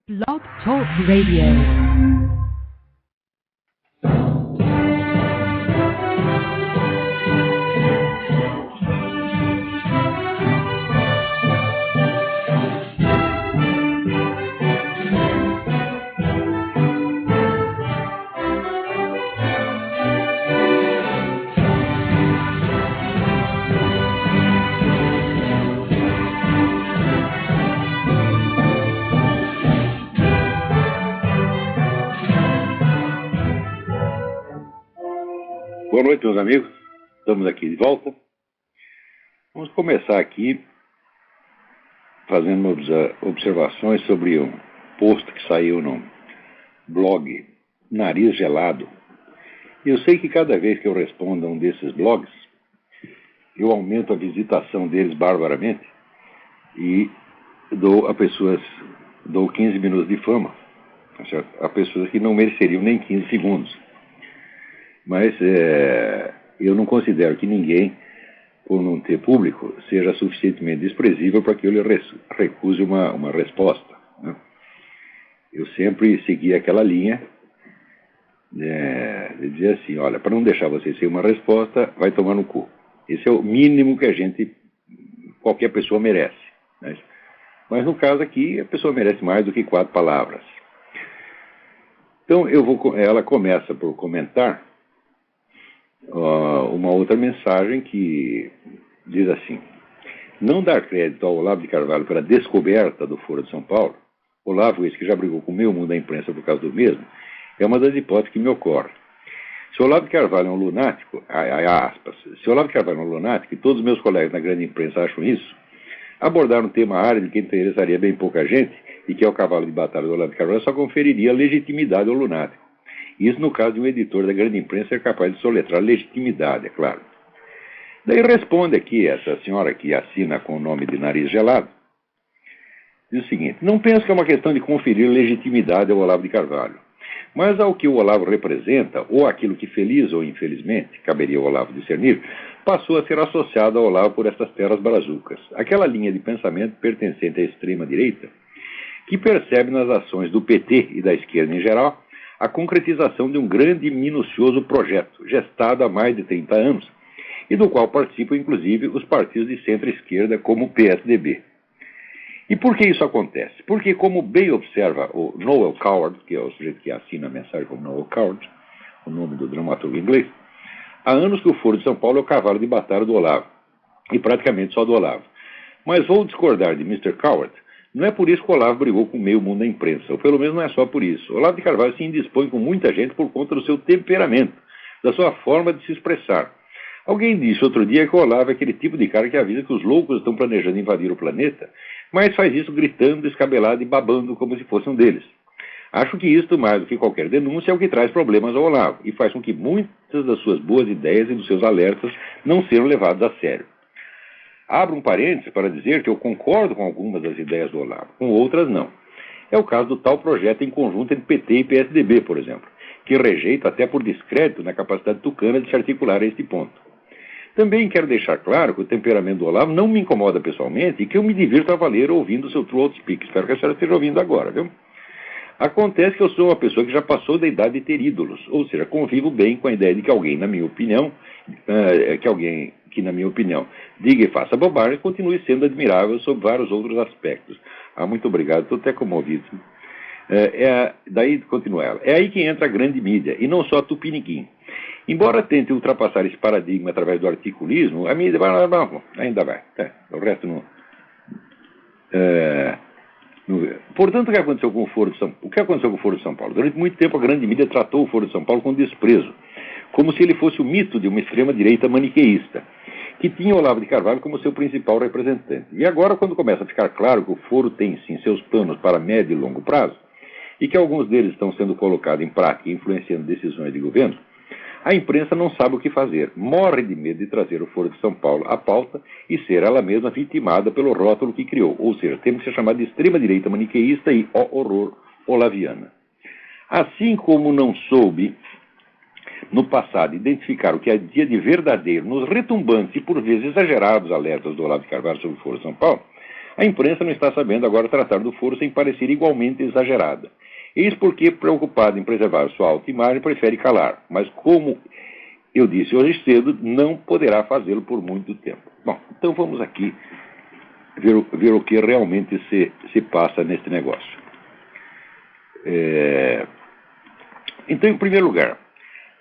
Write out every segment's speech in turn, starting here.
Blog Talk Radio. Boa noite, meus amigos. Estamos aqui de volta. Vamos começar aqui fazendo observações sobre um post que saiu no blog Nariz Gelado. E eu sei que cada vez que eu respondo a um desses blogs, eu aumento a visitação deles barbaramente e dou 15 minutos de fama, tá certo? A pessoas que não mereceriam nem 15 segundos. Mas eu não considero que ninguém, por não ter público, seja suficientemente desprezível para que eu lhe recuse uma resposta, né? Eu sempre segui aquela linha de dizer assim, olha, para não deixar você sem uma resposta, vai tomar no cu. Esse é o mínimo que qualquer pessoa merece, né? Mas no caso aqui, a pessoa merece mais do que 4 palavras. Então, ela começa por comentar uma outra mensagem que diz assim: não dar crédito ao Olavo de Carvalho pela descoberta do Foro de São Paulo, Olavo, esse que já brigou com o meio mundo da imprensa por causa do mesmo, é uma das hipóteses que me ocorre. Se Olavo de Carvalho é um lunático, aspas, se Olavo de Carvalho é um lunático, e todos os meus colegas na grande imprensa acham isso, abordar um tema árido que interessaria bem pouca gente, e que é o cavalo de batalha do Olavo de Carvalho, só conferiria legitimidade ao lunático. Isso no caso de um editor da grande imprensa ser capaz de soletrar legitimidade, é claro. Daí responde aqui essa senhora que assina com o nome de Nariz Gelado. Diz o seguinte: não penso que é uma questão de conferir legitimidade ao Olavo de Carvalho, mas ao que o Olavo representa, ou aquilo que feliz ou infelizmente, caberia ao Olavo discernir, passou a ser associado ao Olavo por estas terras brazucas. Aquela linha de pensamento pertencente à extrema-direita, que percebe nas ações do PT e da esquerda em geral a concretização de um grande e minucioso projeto, gestado há mais de 30 anos, e do qual participam, inclusive, os partidos de centro-esquerda, como o PSDB. E por que isso acontece? Porque, como bem observa o Noel Coward, que é o sujeito que assina a mensagem como Noel Coward, o nome do dramaturgo inglês, há anos que o Foro de São Paulo é o cavalo de batalha do Olavo, e praticamente só do Olavo. Mas vou discordar de Mr. Coward. Não é por isso que o Olavo brigou com o meio mundo da imprensa, ou pelo menos não é só por isso. O Olavo de Carvalho se indispõe com muita gente por conta do seu temperamento, da sua forma de se expressar. Alguém disse outro dia que o Olavo é aquele tipo de cara que avisa que os loucos estão planejando invadir o planeta, mas faz isso gritando, descabelado e babando como se fosse um deles. Acho que isto, mais do que qualquer denúncia, é o que traz problemas ao Olavo, e faz com que muitas das suas boas ideias e dos seus alertas não sejam levados a sério. Abro um parênteses para dizer que eu concordo com algumas das ideias do Olavo, com outras não. É o caso do tal projeto em conjunto entre PT e PSDB, por exemplo, que rejeito até por descrédito na capacidade tucana de se articular a este ponto. Também quero deixar claro que o temperamento do Olavo não me incomoda pessoalmente e que eu me divirto a valer ouvindo o seu True Speak. Espero que a senhora esteja ouvindo agora, viu? Acontece que eu sou uma pessoa que já passou da idade de ter ídolos, ou seja, convivo bem com a ideia de que alguém, na minha opinião, diga e faça bobagem, continue sendo admirável sob vários outros aspectos. Muito obrigado, estou até comovido. Daí continua ela. É aí que entra a grande mídia, e não só a Tupiniquim. Embora tente ultrapassar esse paradigma através do articulismo, a mídia ainda vai. O resto não. Portanto, o que aconteceu com o Foro de São Paulo? Durante muito tempo, a grande mídia tratou o Foro de São Paulo com desprezo, como se ele fosse o mito de uma extrema-direita maniqueísta, que tinha Olavo de Carvalho como seu principal representante. E agora, quando começa a ficar claro que o Foro tem, sim, seus planos para médio e longo prazo, e que alguns deles estão sendo colocados em prática e influenciando decisões de governo, a imprensa não sabe o que fazer, morre de medo de trazer o Foro de São Paulo à pauta e ser ela mesma vitimada pelo rótulo que criou, ou seja, temos que ser chamado de extrema-direita maniqueísta e, ó horror, olaviana. Assim como não soube, no passado, identificar o que havia de verdadeiro nos retumbantes e por vezes exagerados alertas do Olavo de Carvalho sobre o Foro de São Paulo, A imprensa não está sabendo agora tratar do foro sem parecer igualmente exagerada. Eis porque, preocupado em preservar sua autoimagem, prefere calar. Mas, como eu disse hoje cedo, não poderá fazê-lo por muito tempo. Bom, então vamos aqui ver o que realmente se passa neste negócio. Então, em primeiro lugar,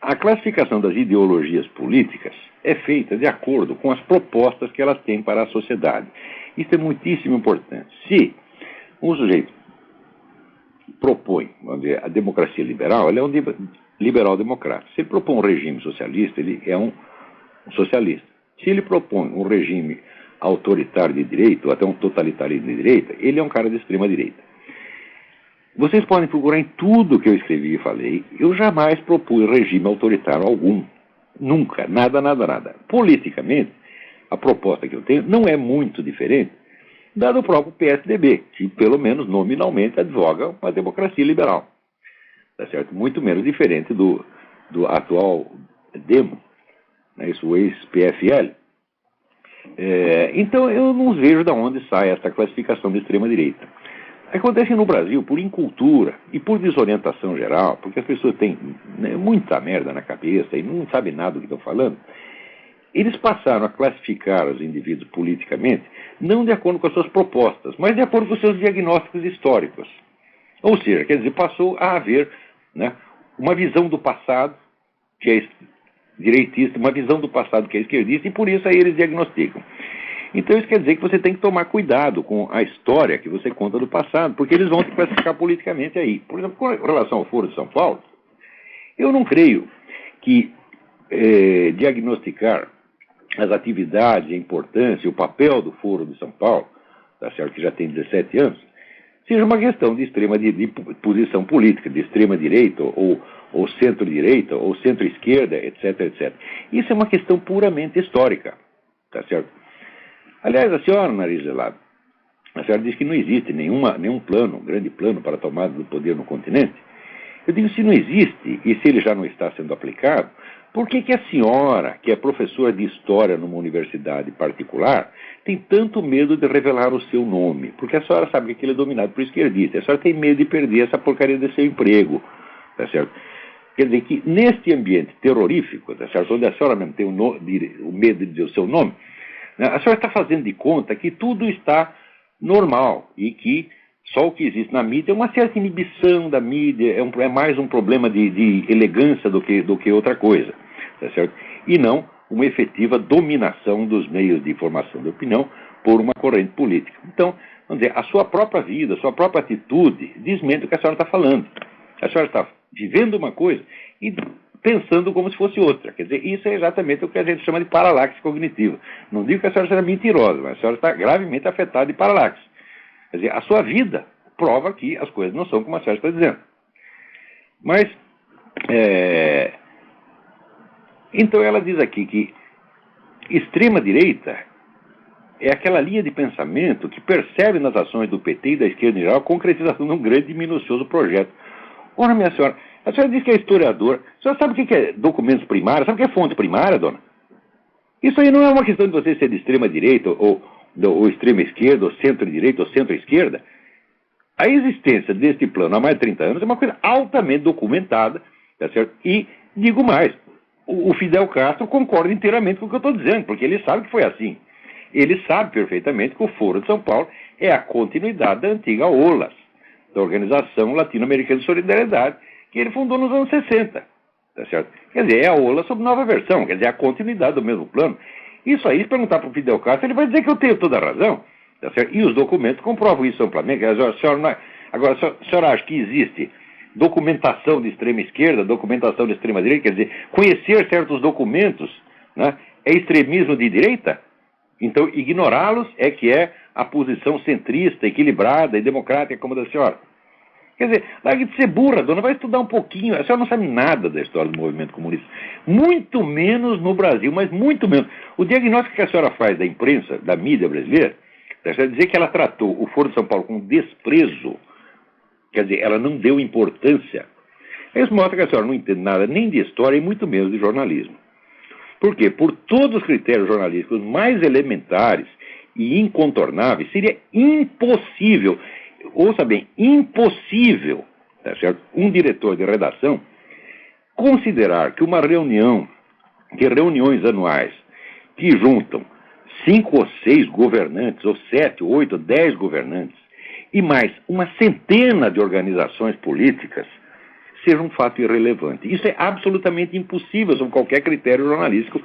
a classificação das ideologias políticas é feita de acordo com as propostas que elas têm para a sociedade. Isso é muitíssimo importante. Se um sujeito propõe, vamos dizer, a democracia liberal, ele é um liberal-democrata. Se ele propõe um regime socialista, ele é um socialista. Se ele propõe um regime autoritário de direita, ou até um totalitarismo de direita, ele é um cara de extrema-direita. Vocês podem procurar em tudo que eu escrevi e falei. Eu jamais propus regime autoritário algum. Nunca. Nada, nada, nada. Politicamente, a proposta que eu tenho não é muito diferente da do próprio PSDB, que pelo menos nominalmente advoga uma democracia liberal. Tá certo? Muito menos diferente do atual Demo, né, isso, o ex-PFL. Então eu não vejo de onde sai essa classificação de extrema-direita. Acontece no Brasil por incultura e por desorientação geral, porque as pessoas têm muita merda na cabeça e não sabem nada do que estão falando. Eles passaram a classificar os indivíduos politicamente não de acordo com as suas propostas, mas de acordo com os seus diagnósticos históricos. Ou seja, quer dizer, passou a haver, né, uma visão do passado que é direitista, uma visão do passado que é esquerdista, e por isso aí eles diagnosticam. Então isso quer dizer que você tem que tomar cuidado com a história que você conta do passado, porque eles vão se classificar politicamente aí. Por exemplo, com relação ao Foro de São Paulo, eu não creio que diagnosticar as atividades, a importância, o papel do Foro de São Paulo, tá certo, que já tem 17 anos, seja uma questão de de posição política, de extrema-direita, ou centro-direita, ou centro-esquerda, etc, etc. Isso é uma questão puramente histórica, tá certo? Aliás, a senhora Nariz Gelado, a senhora diz que não existe nenhum plano, um grande plano para a tomada do poder no continente. Eu digo, se não existe, e se ele já não está sendo aplicado, por que a senhora, que é professora de história numa universidade particular, tem tanto medo de revelar o seu nome? Porque a senhora sabe que aquilo é dominado por esquerdista. A senhora tem medo de perder essa porcaria de seu emprego, tá certo? Quer dizer que neste ambiente terrorífico, tá certo, onde a senhora mesmo tem o medo de dizer o seu nome, né, a senhora está fazendo de conta que tudo está normal e que só o que existe na mídia é uma certa inibição da mídia, é mais um problema de elegância do que outra coisa, tá certo? E não uma efetiva dominação dos meios de informação de opinião por uma corrente política. Então, vamos dizer, a sua própria vida, a sua própria atitude desmente o que a senhora está falando. A senhora está vivendo uma coisa e pensando como se fosse outra. Quer dizer, isso é exatamente o que a gente chama de paralaxe cognitiva. Não digo que a senhora seja mentirosa, mas a senhora está gravemente afetada de paralaxe. Quer dizer, a sua vida prova que as coisas não são como a senhora está dizendo. Mas, então ela diz aqui que extrema-direita é aquela linha de pensamento que percebe nas ações do PT e da esquerda em geral a concretização de um grande e minucioso projeto. Ora, minha senhora, a senhora diz que é historiadora. A senhora sabe o que é documentos primários? Sabe o que é fonte primária, dona? Isso aí não é uma questão de você ser de extrema-direita ou extrema-esquerda, ou centro-direita, ou centro-esquerda. A existência deste plano há mais de 30 anos é uma coisa altamente documentada, tá certo? E, digo mais, o Fidel Castro concorda inteiramente com o que eu estou dizendo, porque ele sabe que foi assim. Ele sabe perfeitamente que o Foro de São Paulo é a continuidade da antiga OLAS, da Organização Latino-Americana de Solidariedade, que ele fundou nos anos 60, tá certo? Quer dizer, é a OLAS sob nova versão, quer dizer, a continuidade do mesmo plano. Isso aí, se perguntar para o Fidel Castro, ele vai dizer que eu tenho toda a razão, tá certo? E os documentos comprovam isso amplamente. Agora, a senhora acha que existe documentação de extrema esquerda, documentação de extrema direita? Quer dizer, conhecer certos documentos, né, é extremismo de direita? Então, ignorá-los é que é a posição centrista, equilibrada e democrática como a da senhora. Quer dizer, largue de ser burra, dona, vai estudar um pouquinho. A senhora não sabe nada da história do movimento comunista. Muito menos no Brasil, mas muito menos. O diagnóstico que a senhora faz da imprensa, da mídia brasileira, é dizer que ela tratou o Foro de São Paulo com desprezo. Quer dizer, ela não deu importância. Isso mostra que a senhora não entende nada nem de história e muito menos de jornalismo. Por quê? Por todos os critérios jornalísticos mais elementares e incontornáveis, seria impossível, ouça bem, impossível, tá certo? Um diretor de redação considerar que uma reunião, que reuniões anuais que juntam 5 ou 6 governantes, ou 7, 8, 10 governantes, e mais uma centena de organizações políticas, seja um fato irrelevante. Isso é absolutamente impossível sob qualquer critério jornalístico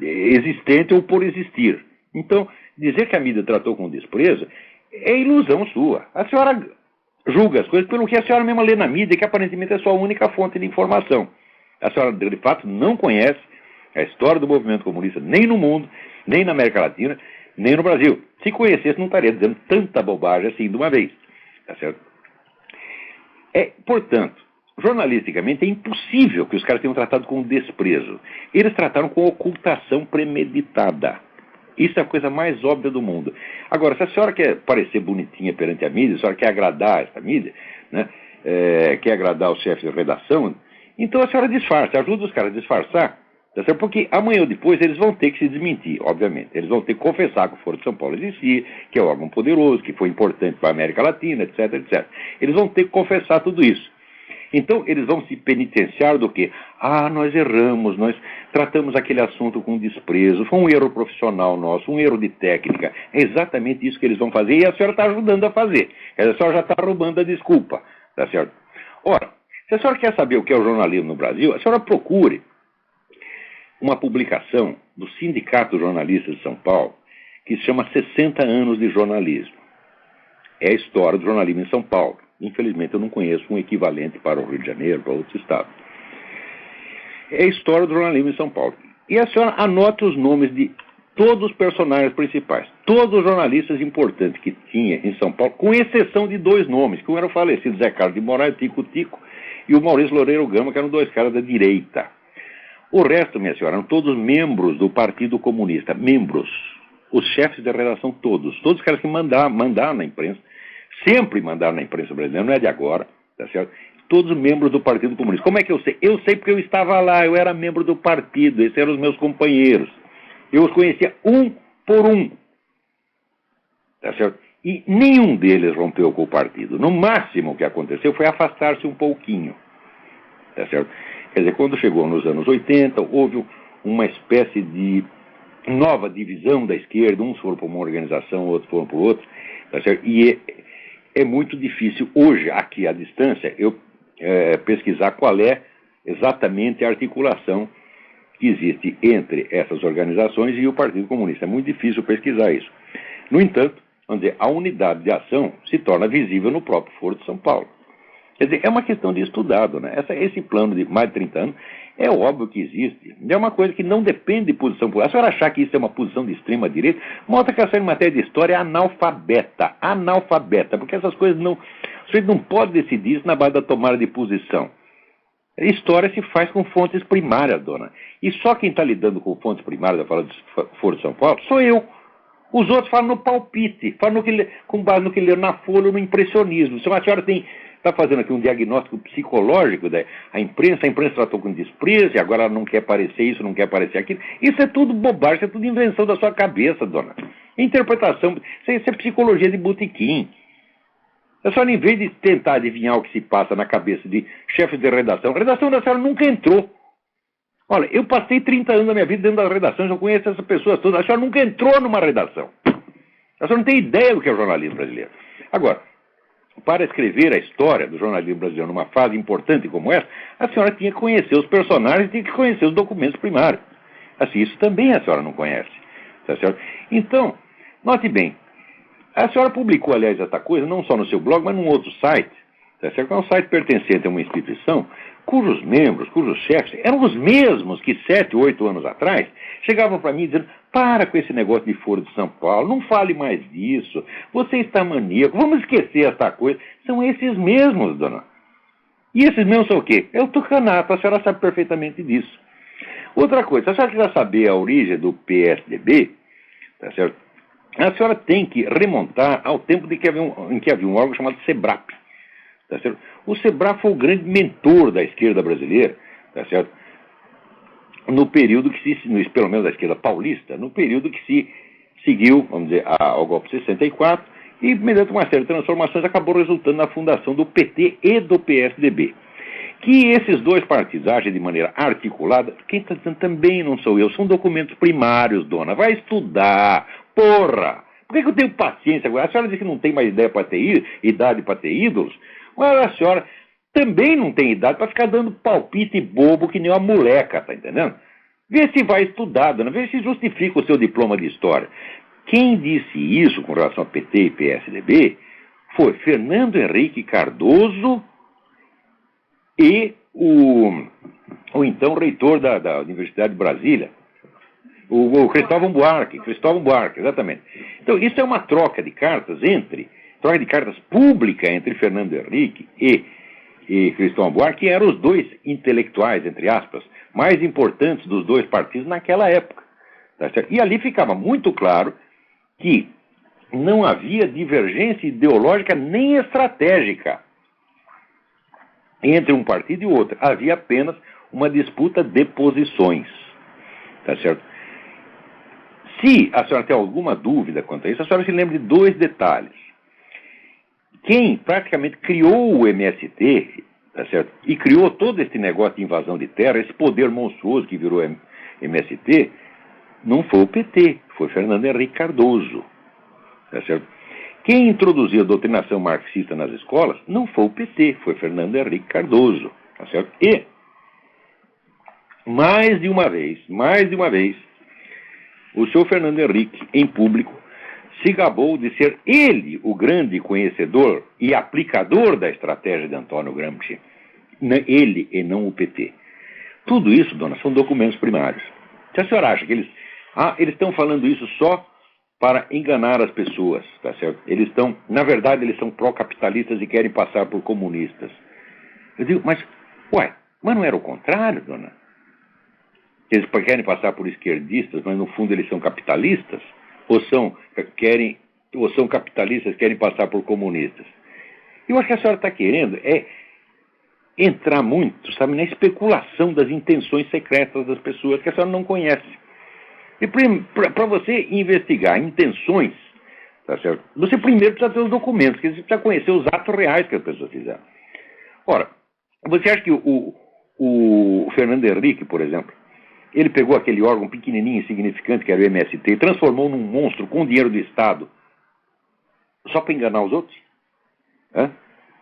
existente ou por existir. Então, dizer que a mídia tratou com desprezo é ilusão sua. A senhora julga as coisas pelo que a senhora mesma lê na mídia, que aparentemente é sua única fonte de informação. A senhora, de fato, não conhece a história do movimento comunista nem no mundo, nem na América Latina, nem no Brasil. Se conhecesse, não estaria dizendo tanta bobagem assim de uma vez. Tá certo? Portanto, jornalisticamente, é impossível que os caras tenham tratado com desprezo. Eles trataram com ocultação premeditada. Isso é a coisa mais óbvia do mundo. Agora, se a senhora quer parecer bonitinha perante a mídia, se a senhora quer agradar essa mídia, né, quer agradar os chefes de redação, então a senhora disfarça, ajuda os caras a disfarçar, tá certo? Porque amanhã ou depois eles vão ter que se desmentir, obviamente. Eles vão ter que confessar que o Foro de São Paulo existia, que é um órgão poderoso, que foi importante para a América Latina, etc, etc. Eles vão ter que confessar tudo isso. Então, eles vão se penitenciar do quê? Nós erramos, nós tratamos aquele assunto com desprezo, foi um erro profissional nosso, um erro de técnica. É exatamente isso que eles vão fazer e a senhora está ajudando a fazer. A senhora já está roubando a desculpa, tá certo? Ora, se a senhora quer saber o que é o jornalismo no Brasil, a senhora procure uma publicação do Sindicato Jornalistas de São Paulo que se chama 60 anos de jornalismo. É a história do jornalismo em São Paulo. Infelizmente, eu não conheço um equivalente para o Rio de Janeiro, para outros estados. É a história do jornalismo em São Paulo. E a senhora anota os nomes de todos os personagens principais, todos os jornalistas importantes que tinha em São Paulo, com exceção de 2 nomes, que um era o falecido Zé Carlos de Moraes, Tico Tico, e o Maurício Loureiro Gama, que eram 2 caras da direita. O resto, minha senhora, eram todos membros do Partido Comunista, membros, os chefes da redação todos os caras que mandaram na imprensa, sempre mandaram na imprensa brasileira, não é de agora, tá certo? Todos membros do Partido Comunista. Como é que eu sei? Eu sei porque eu estava lá, eu era membro do partido, esses eram os meus companheiros. Eu os conhecia um por um, tá certo? E nenhum deles rompeu com o partido. No máximo o que aconteceu foi afastar-se um pouquinho, tá certo? Quer dizer, quando chegou nos anos 80, houve uma espécie de nova divisão da esquerda, uns foram para uma organização, outros foram para outra, tá certo? E é muito difícil hoje, aqui à distância, eu pesquisar qual é exatamente a articulação que existe entre essas organizações e o Partido Comunista. É muito difícil pesquisar isso. No entanto, vamos dizer, a unidade de ação se torna visível no próprio Foro de São Paulo. Quer dizer, é uma questão de estudado, né? Esse plano de mais de 30 anos é óbvio que existe. É uma coisa que não depende de posição política. A senhora achar que isso é uma posição de extrema direita, mostra que a senhora em matéria de história é analfabeta. Analfabeta, porque essas coisas não... O senhor não pode decidir isso na base da tomada de posição. A história se faz com fontes primárias, dona. E só quem está lidando com fontes primárias, falando do Foro de São Paulo, sou eu. Os outros falam no palpite, falam com base no que leram na Folha ou no impressionismo. Se a senhora está fazendo aqui um diagnóstico psicológico da imprensa tratou com desprezo, e agora ela não quer parecer isso, não quer parecer aquilo. Isso é tudo bobagem, isso é tudo invenção da sua cabeça, dona. Interpretação, isso é psicologia de botequim. A senhora, em vez de tentar adivinhar o que se passa na cabeça de chefes de redação, a redação da senhora nunca entrou. Olha, eu passei 30 anos da minha vida dentro das redações, eu conheço essas pessoas todas, a senhora nunca entrou numa redação. A senhora não tem ideia do que é o jornalismo brasileiro. Agora, para escrever a história do jornalismo brasileiro numa fase importante como essa, a senhora tinha que conhecer os personagens, tinha que conhecer os documentos primários. Assim, isso também a senhora não conhece. Tá certo? Então, note bem, a senhora publicou, aliás, essa coisa, não só no seu blog, mas num outro site, tá certo? É um site pertencente a uma instituição cujos membros, cujos chefes, eram os mesmos que 7, 8 anos atrás chegavam para mim dizendo: para com esse negócio de Foro de São Paulo, não fale mais disso, você está maníaco, vamos esquecer essa coisa. São esses mesmos, dona. E esses mesmos são o quê? É o tucanato, a senhora sabe perfeitamente disso. Outra coisa, se a senhora quiser saber a origem do PSDB, tá certo? A senhora tem que remontar ao tempo em que havia um órgão chamado SEBRAP. Tá certo? O SEBRAP foi o grande mentor da esquerda brasileira, tá certo? No período que pelo menos da esquerda paulista, no período que se seguiu, vamos dizer, ao golpe de 64 e, mediante uma série de transformações, acabou resultando na fundação do PT e do PSDB. Que esses dois partidos agem de maneira articulada, quem está dizendo também não sou eu, são documentos primários, dona. Vai estudar, porra! Por que eu tenho paciência agora? A senhora diz que não tem mais idade para ter ídolos, mas a senhora também não tem idade para ficar dando palpite bobo que nem uma moleca, tá entendendo? Vê se vai estudar, dona, vê se justifica o seu diploma de história. Quem disse isso com relação a PT e PSDB foi Fernando Henrique Cardoso e o então reitor da Universidade de Brasília, o Cristóvão Buarque, exatamente. Então, isso é uma troca de cartas pública entre Fernando Henrique e Cristóvão Buarque, que eram os dois intelectuais, entre aspas, mais importantes dos dois partidos naquela época. Tá certo? E ali ficava muito claro que não havia divergência ideológica nem estratégica entre um partido e outro. Havia apenas uma disputa de posições. Tá certo? Se a senhora tem alguma dúvida quanto a isso, a senhora se lembra de dois detalhes. Quem praticamente criou o MST, tá certo? E criou todo esse negócio de invasão de terra, esse poder monstruoso que virou MST, não foi o PT, foi Fernando Henrique Cardoso. Tá certo? Quem introduziu a doutrinação marxista nas escolas não foi o PT, foi Fernando Henrique Cardoso. Tá certo? E, mais de uma vez, o senhor Fernando Henrique, em público, se gabou de ser ele o grande conhecedor e aplicador da estratégia de Antônio Gramsci. Ele e não o PT. Tudo isso, dona, são documentos primários. Se a senhora acha que eles estão falando isso só para enganar as pessoas, tá certo? Na verdade, eles são pró-capitalistas e querem passar por comunistas. Eu digo, mas não era o contrário, dona? Eles querem passar por esquerdistas, mas no fundo eles são capitalistas? Ou são capitalistas que querem passar por comunistas? Eu acho que a senhora está querendo entrar muito, sabe, na especulação das intenções secretas das pessoas que a senhora não conhece. E para você investigar intenções, tá certo? Você primeiro precisa ter os documentos, que você precisa conhecer os atos reais que as pessoas fizeram. Ora, você acha que o Fernando Henrique, por exemplo, ele pegou aquele órgão pequenininho, insignificante, que era o MST, e transformou num monstro com dinheiro do Estado só para enganar os outros?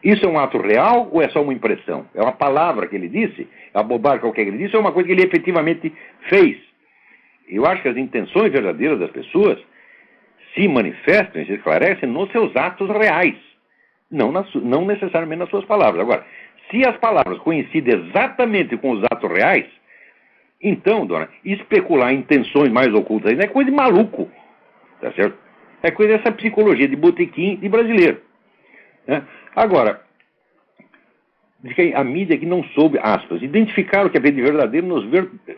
Isso é um ato real ou é só uma impressão? É uma palavra que ele disse? É uma bobagem qualquer que ele disse? Ou é uma coisa que ele efetivamente fez? Eu acho que as intenções verdadeiras das pessoas se manifestam e se esclarecem nos seus atos reais, não necessariamente nas suas palavras. Agora, se as palavras coincidem exatamente com os atos reais, então, dona, especular em intenções mais ocultas não é coisa de maluco, tá certo? É coisa dessa psicologia de botequim de brasileiro. Né? Agora, diz que a mídia que não soube, aspas, identificar o que havia de verdadeiro nos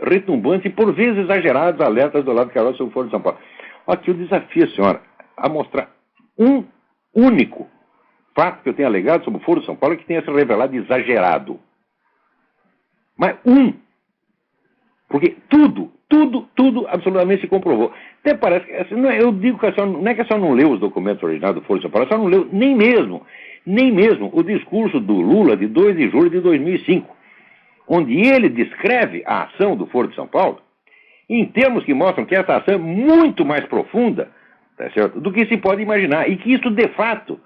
retumbantes e por vezes exagerados alertas do lado de Carol sobre o Foro de São Paulo. Aqui eu desafio a senhora a mostrar um único fato que eu tenho alegado sobre o Foro de São Paulo que tenha se revelado exagerado. Mas porque tudo absolutamente se comprovou. Até parece que, eu digo que a senhora, não é que a senhora não leu os documentos originais do Foro de São Paulo, a senhora não leu nem mesmo o discurso do Lula de 2 de julho de 2005, onde ele descreve a ação do Foro de São Paulo em termos que mostram que essa ação é muito mais profunda, tá certo, do que se pode imaginar, e que isso, de fato,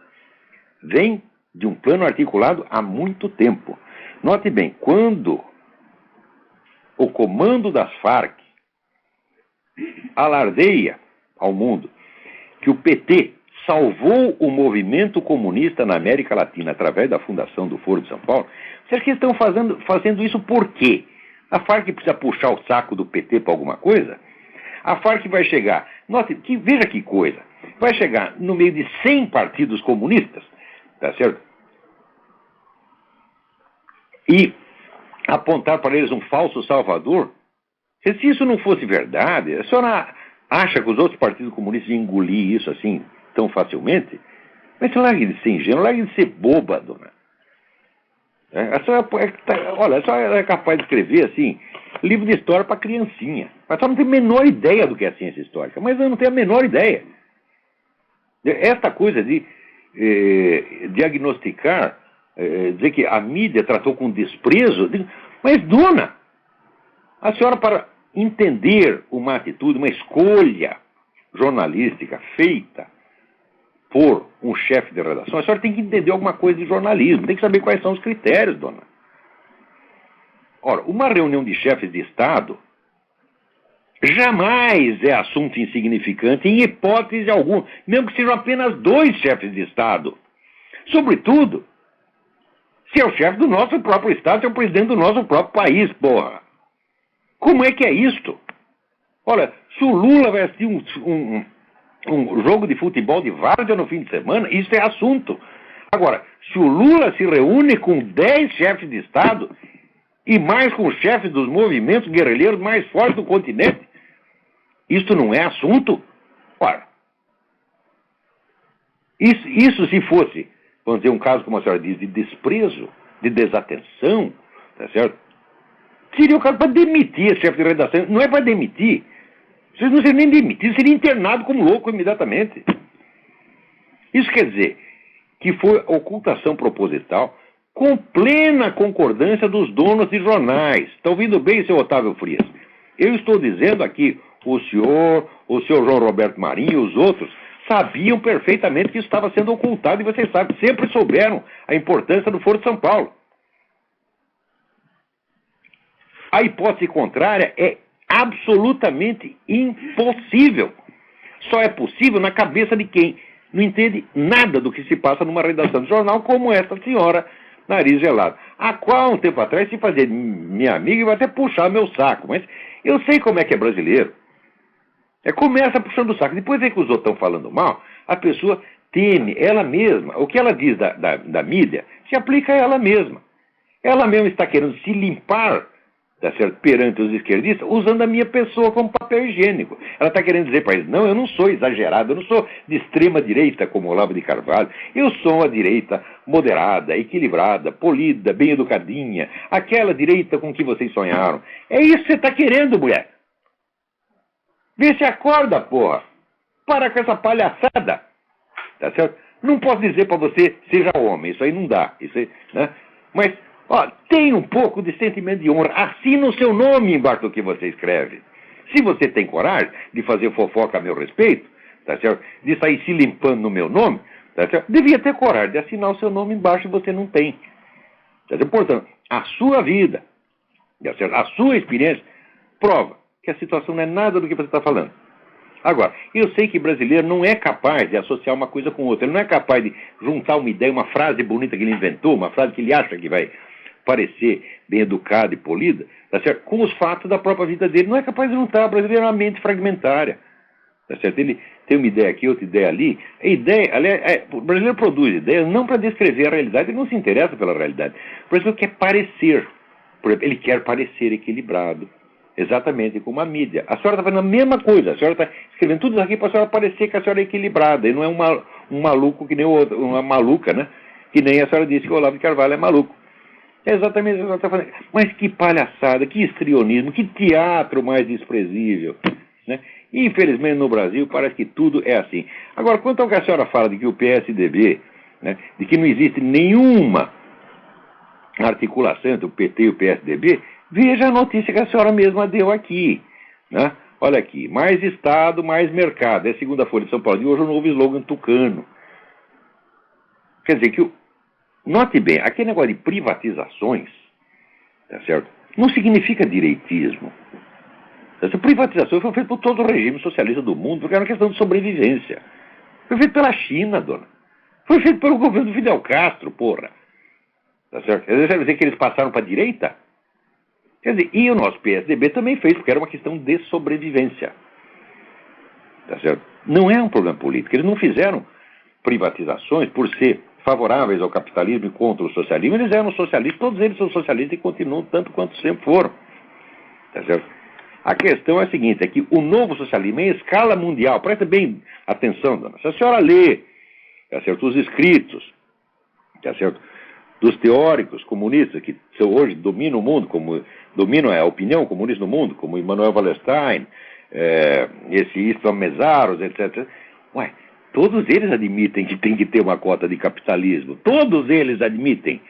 vem de um plano articulado há muito tempo. Note bem, quando o comando das Farc alardeia ao mundo que o PT salvou o movimento comunista na América Latina através da fundação do Foro de São Paulo, vocês que estão fazendo isso por quê? A Farc precisa puxar o saco do PT para alguma coisa? A Farc vai chegar, veja que coisa, vai chegar no meio de 100 partidos comunistas, tá certo? E apontar para eles um falso salvador? Se isso não fosse verdade, a senhora acha que os outros partidos comunistas iam engolir isso assim tão facilmente? Mas largue de ser ingênuo, largue de ser boba, dona. A senhora é capaz de escrever assim, livro de história para criancinha. Mas só não tem a menor ideia do que é ciência histórica. Mas eu não tenho a menor ideia. Esta coisa de diagnosticar, dizer que a mídia tratou com desprezo. Mas, dona, a senhora, para entender uma atitude, uma escolha jornalística feita por um chefe de redação, a senhora tem que entender alguma coisa de jornalismo, tem que saber quais são os critérios, dona. Ora, uma reunião de chefes de Estado jamais é assunto insignificante, em hipótese alguma, mesmo que sejam apenas 2 chefes de Estado. Sobretudo, se é o chefe do nosso próprio Estado, se é o presidente do nosso próprio país, porra. Como é que é isto? Olha, se o Lula vai assistir um jogo de futebol de várzea no fim de semana, isso é assunto. Agora, se o Lula se reúne com 10 chefes de Estado e mais com os chefes dos movimentos guerrilheiros mais fortes do continente, isto não é assunto? Ora, isso se fosse, vamos dizer, um caso, como a senhora diz, de desprezo, de desatenção, tá certo? Seria o caso para demitir esse chefe de redação. Não é para demitir. Vocês não seriam nem demitidos, seria internado como louco imediatamente. Isso quer dizer que foi ocultação proposital com plena concordância dos donos de jornais. Está ouvindo bem, seu Otávio Frias? Eu estou dizendo aqui, o senhor João Roberto Marinho e os outros sabiam perfeitamente que isso estava sendo ocultado e vocês sabem, sempre souberam a importância do Foro de São Paulo. A hipótese contrária é absolutamente impossível. Só é possível na cabeça de quem não entende nada do que se passa numa redação de jornal como essa senhora Nariz Gelado, a qual um tempo atrás se fazia minha amiga e vai até puxar meu saco, mas eu sei como é que é brasileiro. Começa puxando o saco, depois é que os outros estão falando mal, a pessoa teme ela mesma. O que ela diz da mídia se aplica a ela mesma. Ela mesma está querendo se limpar, tá certo, perante os esquerdistas, usando a minha pessoa como papel higiênico. Ela está querendo dizer para eles, não, eu não sou exagerado, eu não sou de extrema direita como Olavo de Carvalho, eu sou uma direita moderada, equilibrada, polida, bem educadinha, aquela direita com que vocês sonharam. É isso que você está querendo, mulher. Vê se acorda, porra. Para com essa palhaçada, tá certo? Não posso dizer para você, seja homem, isso aí não dá, isso aí, né? Mas ó, tem um pouco de sentimento de honra. Assina o seu nome embaixo do que você escreve. Se você tem coragem de fazer fofoca a meu respeito, tá certo? De sair se limpando no meu nome, tá certo? Devia ter coragem de assinar o seu nome embaixo e você não tem. Tá certo? Portanto, a sua vida, tá certo? A sua experiência prova que a situação não é nada do que você está falando. Agora, eu sei que brasileiro não é capaz de associar uma coisa com outra. Ele não é capaz de juntar uma ideia, uma frase bonita que ele inventou, uma frase que ele acha que vai parecer bem educada e polida, tá certo? Com os fatos da própria vida dele. Não é capaz de juntar. O brasileiro é uma mente fragmentária. Tá certo? Ele tem uma ideia aqui, outra ideia ali. A ideia, aliás, o brasileiro produz ideias não para descrever a realidade, ele não se interessa pela realidade. O brasileiro quer parecer. Por exemplo, ele quer parecer equilibrado. Exatamente como a mídia. A senhora está fazendo a mesma coisa. A senhora está escrevendo tudo isso aqui para a senhora parecer que a senhora é equilibrada. E não é um maluco que nem o outro, uma maluca, né? Que nem a senhora disse que o Olavo de Carvalho é maluco. É exatamente o que a senhora está fazendo. Mas que palhaçada, que histrionismo, que teatro mais desprezível, né? Infelizmente no Brasil parece que tudo é assim. Agora, quanto ao que a senhora fala de que o PSDB, né, de que não existe nenhuma articulação entre o PT e o PSDB, veja a notícia que a senhora mesma deu aqui, né? Olha aqui, mais Estado, mais mercado. É a segunda Folha de São Paulo de hoje, o novo slogan tucano. Quer dizer que, note bem, aquele negócio de privatizações, tá certo? Não significa direitismo. Essa privatização foi feita por todo o regime socialista do mundo, porque era uma questão de sobrevivência. Foi feito pela China, dona. Foi feito pelo governo do Fidel Castro, porra. Tá certo? Quer dizer que eles passaram para a direita? Quer dizer, e o nosso PSDB também fez, porque era uma questão de sobrevivência. Tá certo? Não é um problema político. Eles não fizeram privatizações por ser favoráveis ao capitalismo e contra o socialismo. Eles eram socialistas, todos eles são socialistas e continuam tanto quanto sempre foram. Tá certo? A questão é a seguinte, é que o novo socialismo é em escala mundial. Presta bem atenção, dona. Se a senhora lê, tá certo, os escritos, tá certo, dos teóricos comunistas que hoje dominam o mundo, como dominam a opinião comunista no mundo, como Immanuel Wallerstein, esse István Mészáros, etc. Ué, todos eles admitem que tem que ter uma cota de capitalismo. Todos eles admitem.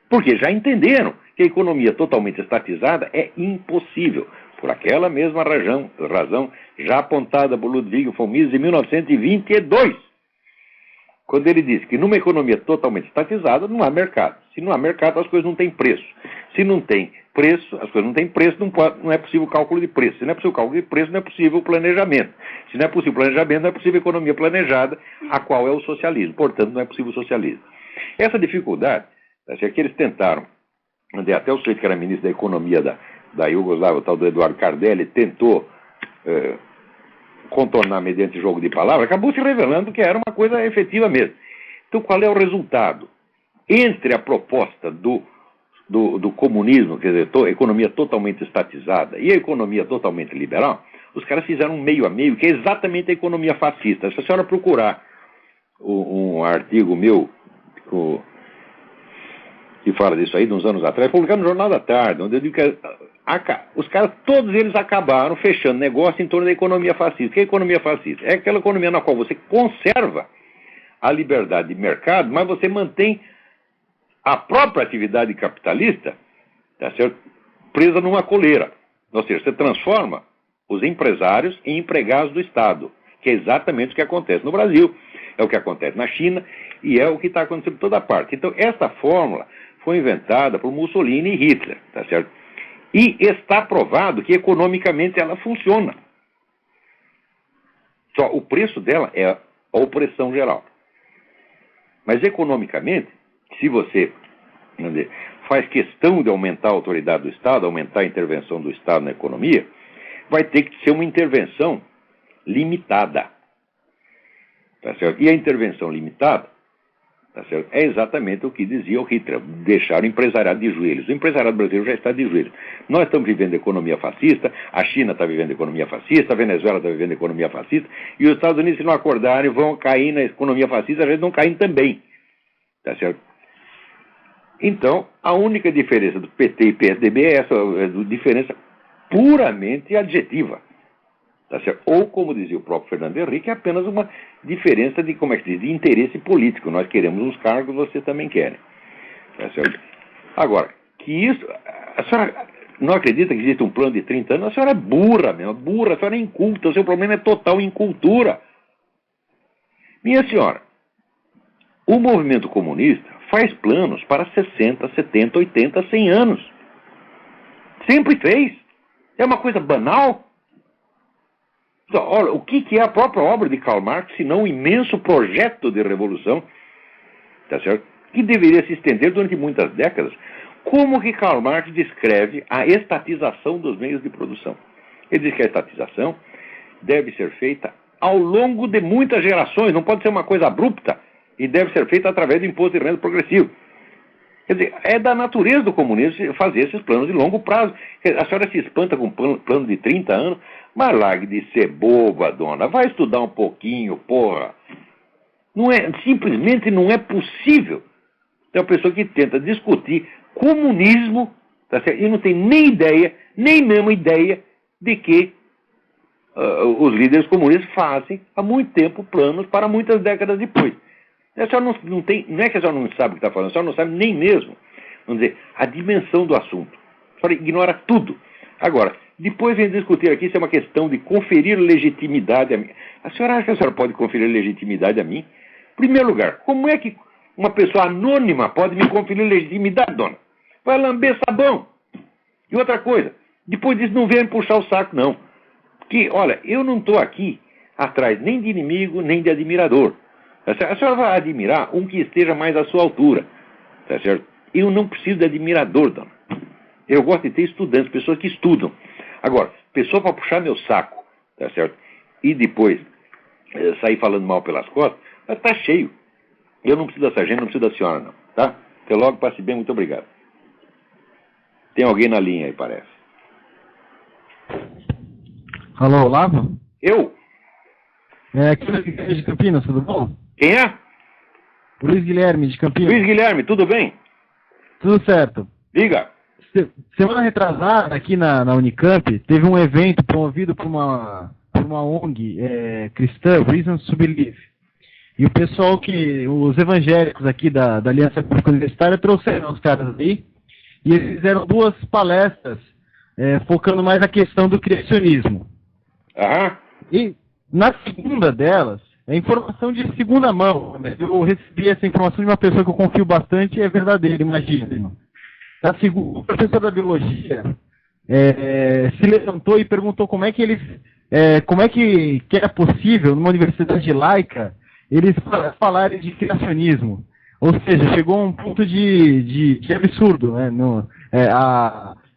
Porque já entenderam que a economia totalmente estatizada é impossível. Por aquela mesma razão já apontada por Ludwig von Mises em 1922. Quando ele disse que numa economia totalmente estatizada não há mercado. Se não há mercado, as coisas não têm preço. Se não tem preço, as coisas não têm preço, não é possível cálculo de preço. Se não é possível cálculo de preço, não é possível planejamento. Se não é possível planejamento, não é possível economia planejada, a qual é o socialismo. Portanto, não é possível o socialismo. Essa dificuldade, é que eles tentaram, até o sujeito que era ministro da Economia da Iugoslávia, o tal do Eduardo Cardelli, tentou contornar mediante jogo de palavras, acabou se revelando que era uma coisa efetiva mesmo. Então, qual é o resultado? Entre a proposta do comunismo, quer dizer, economia totalmente estatizada, e a economia totalmente liberal, os caras fizeram um meio a meio, que é exatamente a economia fascista. Se a senhora procurar um artigo meu que fala disso aí, de uns anos atrás, publicado no Jornal da Tarde, onde eu digo que os caras, todos eles acabaram fechando negócio em torno da economia fascista. O que é a economia fascista? É aquela economia na qual você conserva a liberdade de mercado, mas você mantém a própria atividade capitalista, tá certo, presa numa coleira. Ou seja, você transforma os empresários em empregados do Estado, que é exatamente o que acontece no Brasil, é o que acontece na China e é o que está acontecendo em toda parte. Então, essa fórmula foi inventada por Mussolini e Hitler, tá certo? E está provado que economicamente ela funciona. Só o preço dela é a opressão geral. Mas economicamente, se você faz questão de aumentar a autoridade do Estado, aumentar a intervenção do Estado na economia, vai ter que ser uma intervenção limitada. Tá certo? E a intervenção limitada, tá certo, é exatamente o que dizia o Hitler, deixar o empresariado de joelhos. O empresariado brasileiro já está de joelhos. Nós estamos vivendo economia fascista, a China está vivendo economia fascista, a Venezuela está vivendo economia fascista, e os Estados Unidos, se não acordarem, vão cair na economia fascista, às vezes não caem também. Tá certo? Então, a única diferença do PT e PSDB é essa diferença puramente adjetiva. Tá certo? Ou, como dizia o próprio Fernando Henrique, é apenas uma diferença de, como é que se diz, de interesse político. Nós queremos uns cargos, vocês também querem. Tá certo? Agora, que isso... A senhora não acredita que existe um plano de 30 anos? A senhora é burra mesmo, burra, a senhora é inculta, o seu problema é total incultura. Minha senhora, o movimento comunista faz planos para 60, 70, 80, 100 anos. Sempre fez. É uma coisa banal. Então, olha, o que é a própria obra de Karl Marx, senão um imenso projeto de revolução, tá certo? Que deveria se estender durante muitas décadas. Como que Karl Marx descreve a estatização dos meios de produção? Ele diz que a estatização deve ser feita ao longo de muitas gerações, não pode ser uma coisa abrupta, e deve ser feita através do imposto de renda progressivo. Quer dizer, é da natureza do comunismo fazer esses planos de longo prazo. A senhora se espanta com um plano de 30 anos, mas largue de ser boba, dona. Vai estudar um pouquinho, porra. Simplesmente não é possível. Tem uma pessoa que tenta discutir comunismo, tá certo? E não tem nem ideia, nem mesmo ideia de que os líderes comunistas fazem há muito tempo planos para muitas décadas depois. A senhora não é que a senhora não sabe o que está falando, a senhora não sabe nem mesmo, vamos dizer, a dimensão do assunto. A senhora ignora tudo. Agora, depois vem discutir aqui se é uma questão de conferir legitimidade a mim. A senhora acha que a senhora pode conferir legitimidade a mim? Em primeiro lugar, como é que uma pessoa anônima pode me conferir legitimidade, dona? Vai lamber sabão. E outra coisa, depois disso não vem puxar o saco, não. Porque, olha, eu não estou aqui atrás nem de inimigo, nem de admirador. A senhora vai admirar um que esteja mais à sua altura, tá certo? Eu não preciso de admirador, dona. Eu gosto de ter estudantes, pessoas que estudam. Agora, pessoa para puxar meu saco, tá certo? E depois sair falando mal pelas costas, está cheio. Eu não preciso dessa gente, não preciso da senhora, não, tá? Até logo, passe bem, muito obrigado. Tem alguém na linha aí, parece. Alô, Olavo? Eu? Aqui de Campinas, tudo bom? Quem é? Luiz Guilherme, de Campinas. Luiz Guilherme, tudo bem? Tudo certo. Diga. Semana retrasada, aqui na Unicamp, teve um evento promovido por uma ONG cristã, Reasons to Believe. E o pessoal os evangélicos aqui da Aliança Pública Universitária trouxeram os caras aí, e eles fizeram 2 palestras focando mais na questão do criacionismo. Aham. E na segunda delas, é informação de segunda mão. Eu recebi essa informação de uma pessoa que eu confio bastante e é verdadeira, imagina. Na segunda, o professor da biologia se levantou e perguntou como é que era possível, numa universidade laica, eles falarem de criacionismo. Ou seja, chegou a um ponto de absurdo, né?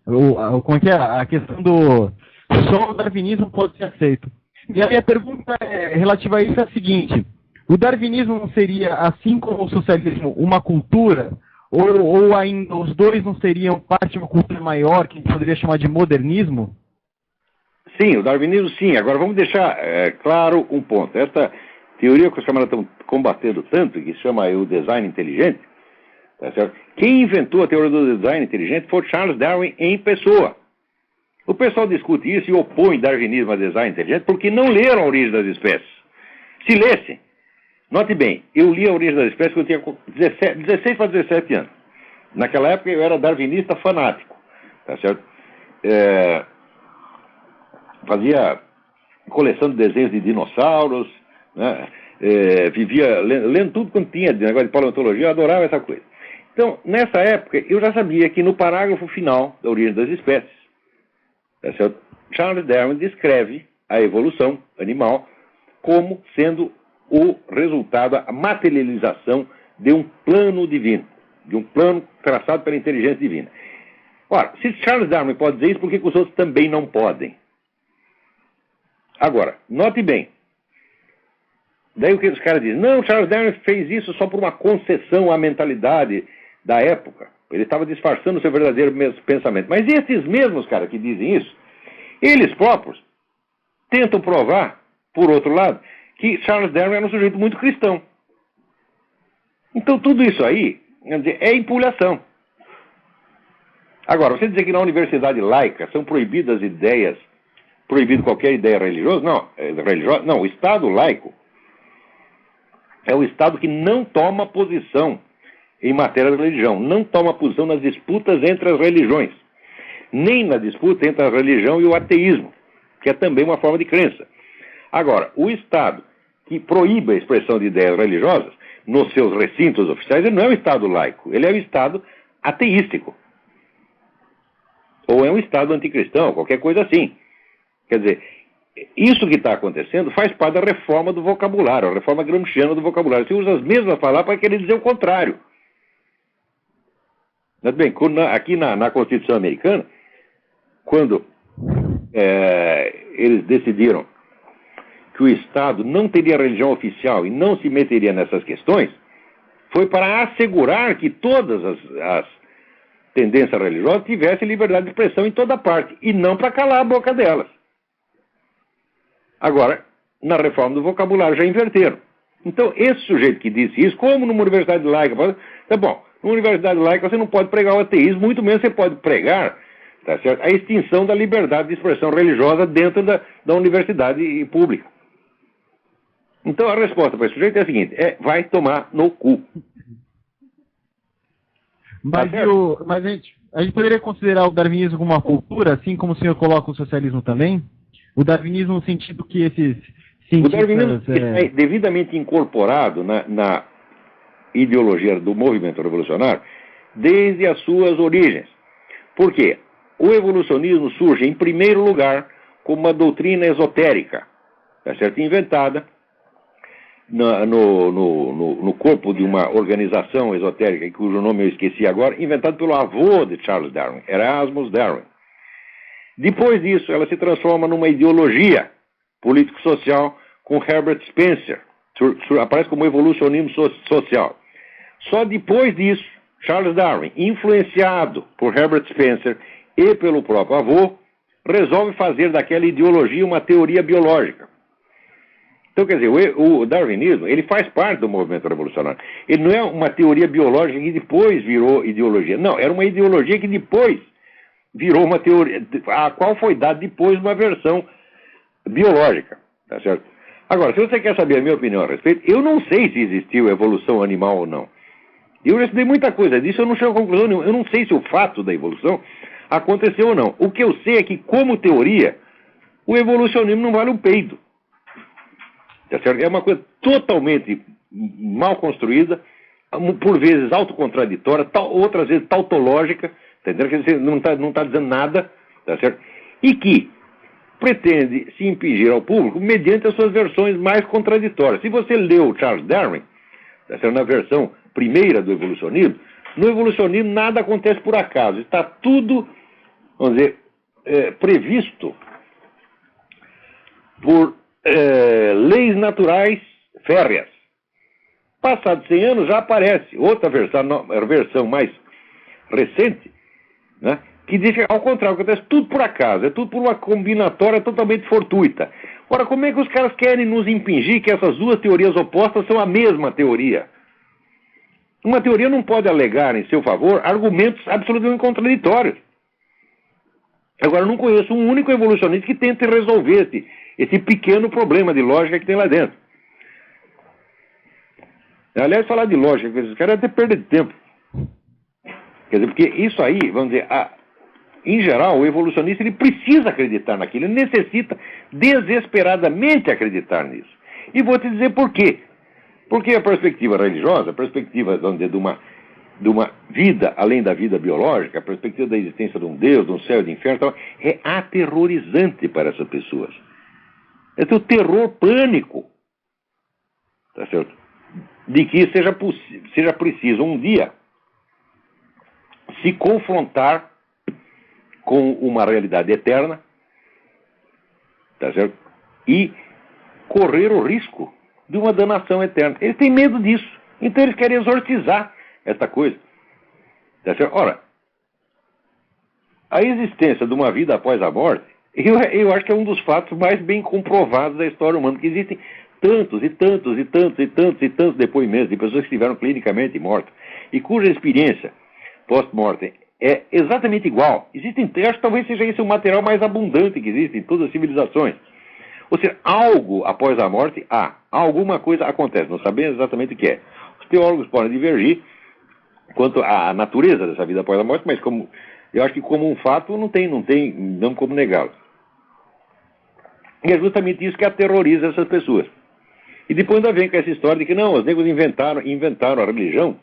Como é que é? A questão do só o darwinismo pode ser aceito. E a minha pergunta relativa a isso é a seguinte: o darwinismo não seria, assim como o socialismo, uma cultura? Ou ainda os dois não seriam parte de uma cultura maior, que a gente poderia chamar de modernismo? Sim, o darwinismo sim. Agora vamos deixar claro um ponto. Esta teoria que os camaradas estão combatendo tanto, que se chama o design inteligente, tá certo? Quem inventou a teoria do design inteligente foi Charles Darwin em pessoa. O pessoal discute isso e opõe darwinismo a design inteligente porque não leram a origem das espécies. Se lessem, note bem, eu li a origem das espécies quando eu tinha 16 para 17 anos. Naquela época eu era darwinista fanático, tá certo? Fazia coleção de desenhos de dinossauros, né? Vivia lendo tudo quanto tinha de negócio de paleontologia, eu adorava essa coisa. Então, nessa época, eu já sabia que no parágrafo final da origem das espécies, tá certo? Charles Darwin descreve a evolução animal como sendo o resultado, a materialização de um plano divino, de um plano traçado pela inteligência divina. Ora, se Charles Darwin pode dizer isso, por que os outros também não podem? Agora, note bem, daí o que os caras dizem? Não, Charles Darwin fez isso só por uma concessão à mentalidade da época. Ele estava disfarçando o seu verdadeiro pensamento. Mas esses mesmos caras que dizem isso, eles próprios tentam provar, por outro lado, que Charles Darwin era um sujeito muito cristão. Então tudo isso aí, quer dizer, é empulhação. Agora, você dizer que na universidade laica são proibidas ideias, proibido qualquer ideia religiosa? Não, o Estado laico é o Estado que não toma posição em matéria de religião, não toma posição nas disputas entre as religiões, nem na disputa entre a religião e o ateísmo, que é também uma forma de crença. Agora, o Estado que proíbe a expressão de ideias religiosas nos seus recintos oficiais, ele não é um Estado laico, ele é um Estado ateístico. Ou é um Estado anticristão, qualquer coisa assim. Quer dizer, isso que está acontecendo faz parte da reforma do vocabulário, a reforma gramsciana do vocabulário. Você usa as mesmas palavras para querer dizer o contrário. Mas bem, aqui na Constituição Americana, quando eles decidiram que o Estado não teria religião oficial e não se meteria nessas questões, foi para assegurar que todas as tendências religiosas tivessem liberdade de expressão em toda parte, e não para calar a boca delas. Agora, na reforma do vocabulário já inverteram. Então, esse sujeito que disse isso, como numa universidade laica, tá bom, numa universidade laica você não pode pregar o ateísmo, muito menos você pode pregar, tá certo, a extinção da liberdade de expressão religiosa dentro da universidade pública. Então, a resposta para esse sujeito é a seguinte, vai tomar no cu. Mas, a gente poderia considerar o darwinismo como uma cultura, assim como o senhor coloca o socialismo também? O darwinismo no sentido que esses cientistas... O darwinismo é devidamente incorporado na ideologia do movimento revolucionário desde as suas origens. Por quê? O evolucionismo surge, em primeiro lugar, como uma doutrina esotérica, tá certo? Inventada no corpo de uma organização esotérica, cujo nome eu esqueci agora, inventado pelo avô de Charles Darwin, Erasmus Darwin. Depois disso, ela se transforma numa ideologia político-social com Herbert Spencer, aparece como evolucionismo social. Só depois disso, Charles Darwin, influenciado por Herbert Spencer e pelo próprio avô, resolve fazer daquela ideologia uma teoria biológica. Então, quer dizer, o darwinismo, ele faz parte do movimento revolucionário. Ele não é uma teoria biológica que depois virou ideologia. Não, era uma ideologia que depois virou uma teoria, a qual foi dada depois uma versão biológica, tá certo? Agora, se você quer saber a minha opinião a respeito, eu não sei se existiu evolução animal ou não. Eu já estudei muita coisa disso, eu não chego a conclusão nenhuma. Eu não sei se o fato da evolução aconteceu ou não. O que eu sei é que, como teoria, o evolucionismo não vale um peido. Tá certo? É uma coisa totalmente mal construída, por vezes autocontraditória, outras vezes tautológica, entendeu? Quer dizer, não está dizendo nada, tá certo? E que pretende se impingir ao público mediante as suas versões mais contraditórias. Se você leu Charles Darwin, tá certo? Na versão primeira do evolucionismo, no evolucionismo nada acontece por acaso. Está tudo, vamos dizer, previsto por leis naturais férreas. Passados 100 anos já aparece outra versão mais recente, né, que diz que, ao contrário, acontece tudo por acaso, é tudo por uma combinatória totalmente fortuita. Ora, como é que os caras querem nos impingir que essas duas teorias opostas são a mesma teoria? Uma teoria não pode alegar em seu favor argumentos absolutamente contraditórios. Agora, eu não conheço um único evolucionista que tente resolver esse pequeno problema de lógica que tem lá dentro. Aliás, falar de lógica com esses caras é até perda de tempo. Quer dizer, porque isso aí, vamos dizer, em geral, o evolucionista ele precisa acreditar naquilo, ele necessita desesperadamente acreditar nisso. E vou te dizer por quê. Porque a perspectiva religiosa, a perspectiva, vamos dizer, de uma vida além da vida biológica, a perspectiva da existência de um Deus, de um céu e de inferno, é aterrorizante para essas pessoas. É o terror pânico, tá certo? De que seja preciso um dia se confrontar com uma realidade eterna, tá certo? E correr o risco de uma danação eterna. Eles têm medo disso. Então eles querem exorcizar esta coisa. Tá certo? Ora, a existência de uma vida após a morte, eu acho que é um dos fatos mais bem comprovados da história humana, que existem tantos e tantos e tantos e tantos e tantos depoimentos de pessoas que estiveram clinicamente mortas e cuja experiência post-mortem é exatamente igual. Existem, eu acho que talvez seja esse o material mais abundante que existe em todas as civilizações. Ou seja, algo após a morte, alguma coisa acontece, não sabemos exatamente o que é. Os teólogos podem divergir quanto à natureza dessa vida após a morte, mas eu acho que como um fato não como negá-lo. E é justamente isso que aterroriza essas pessoas. E depois ainda vem com essa história de que não, os negros inventaram a religião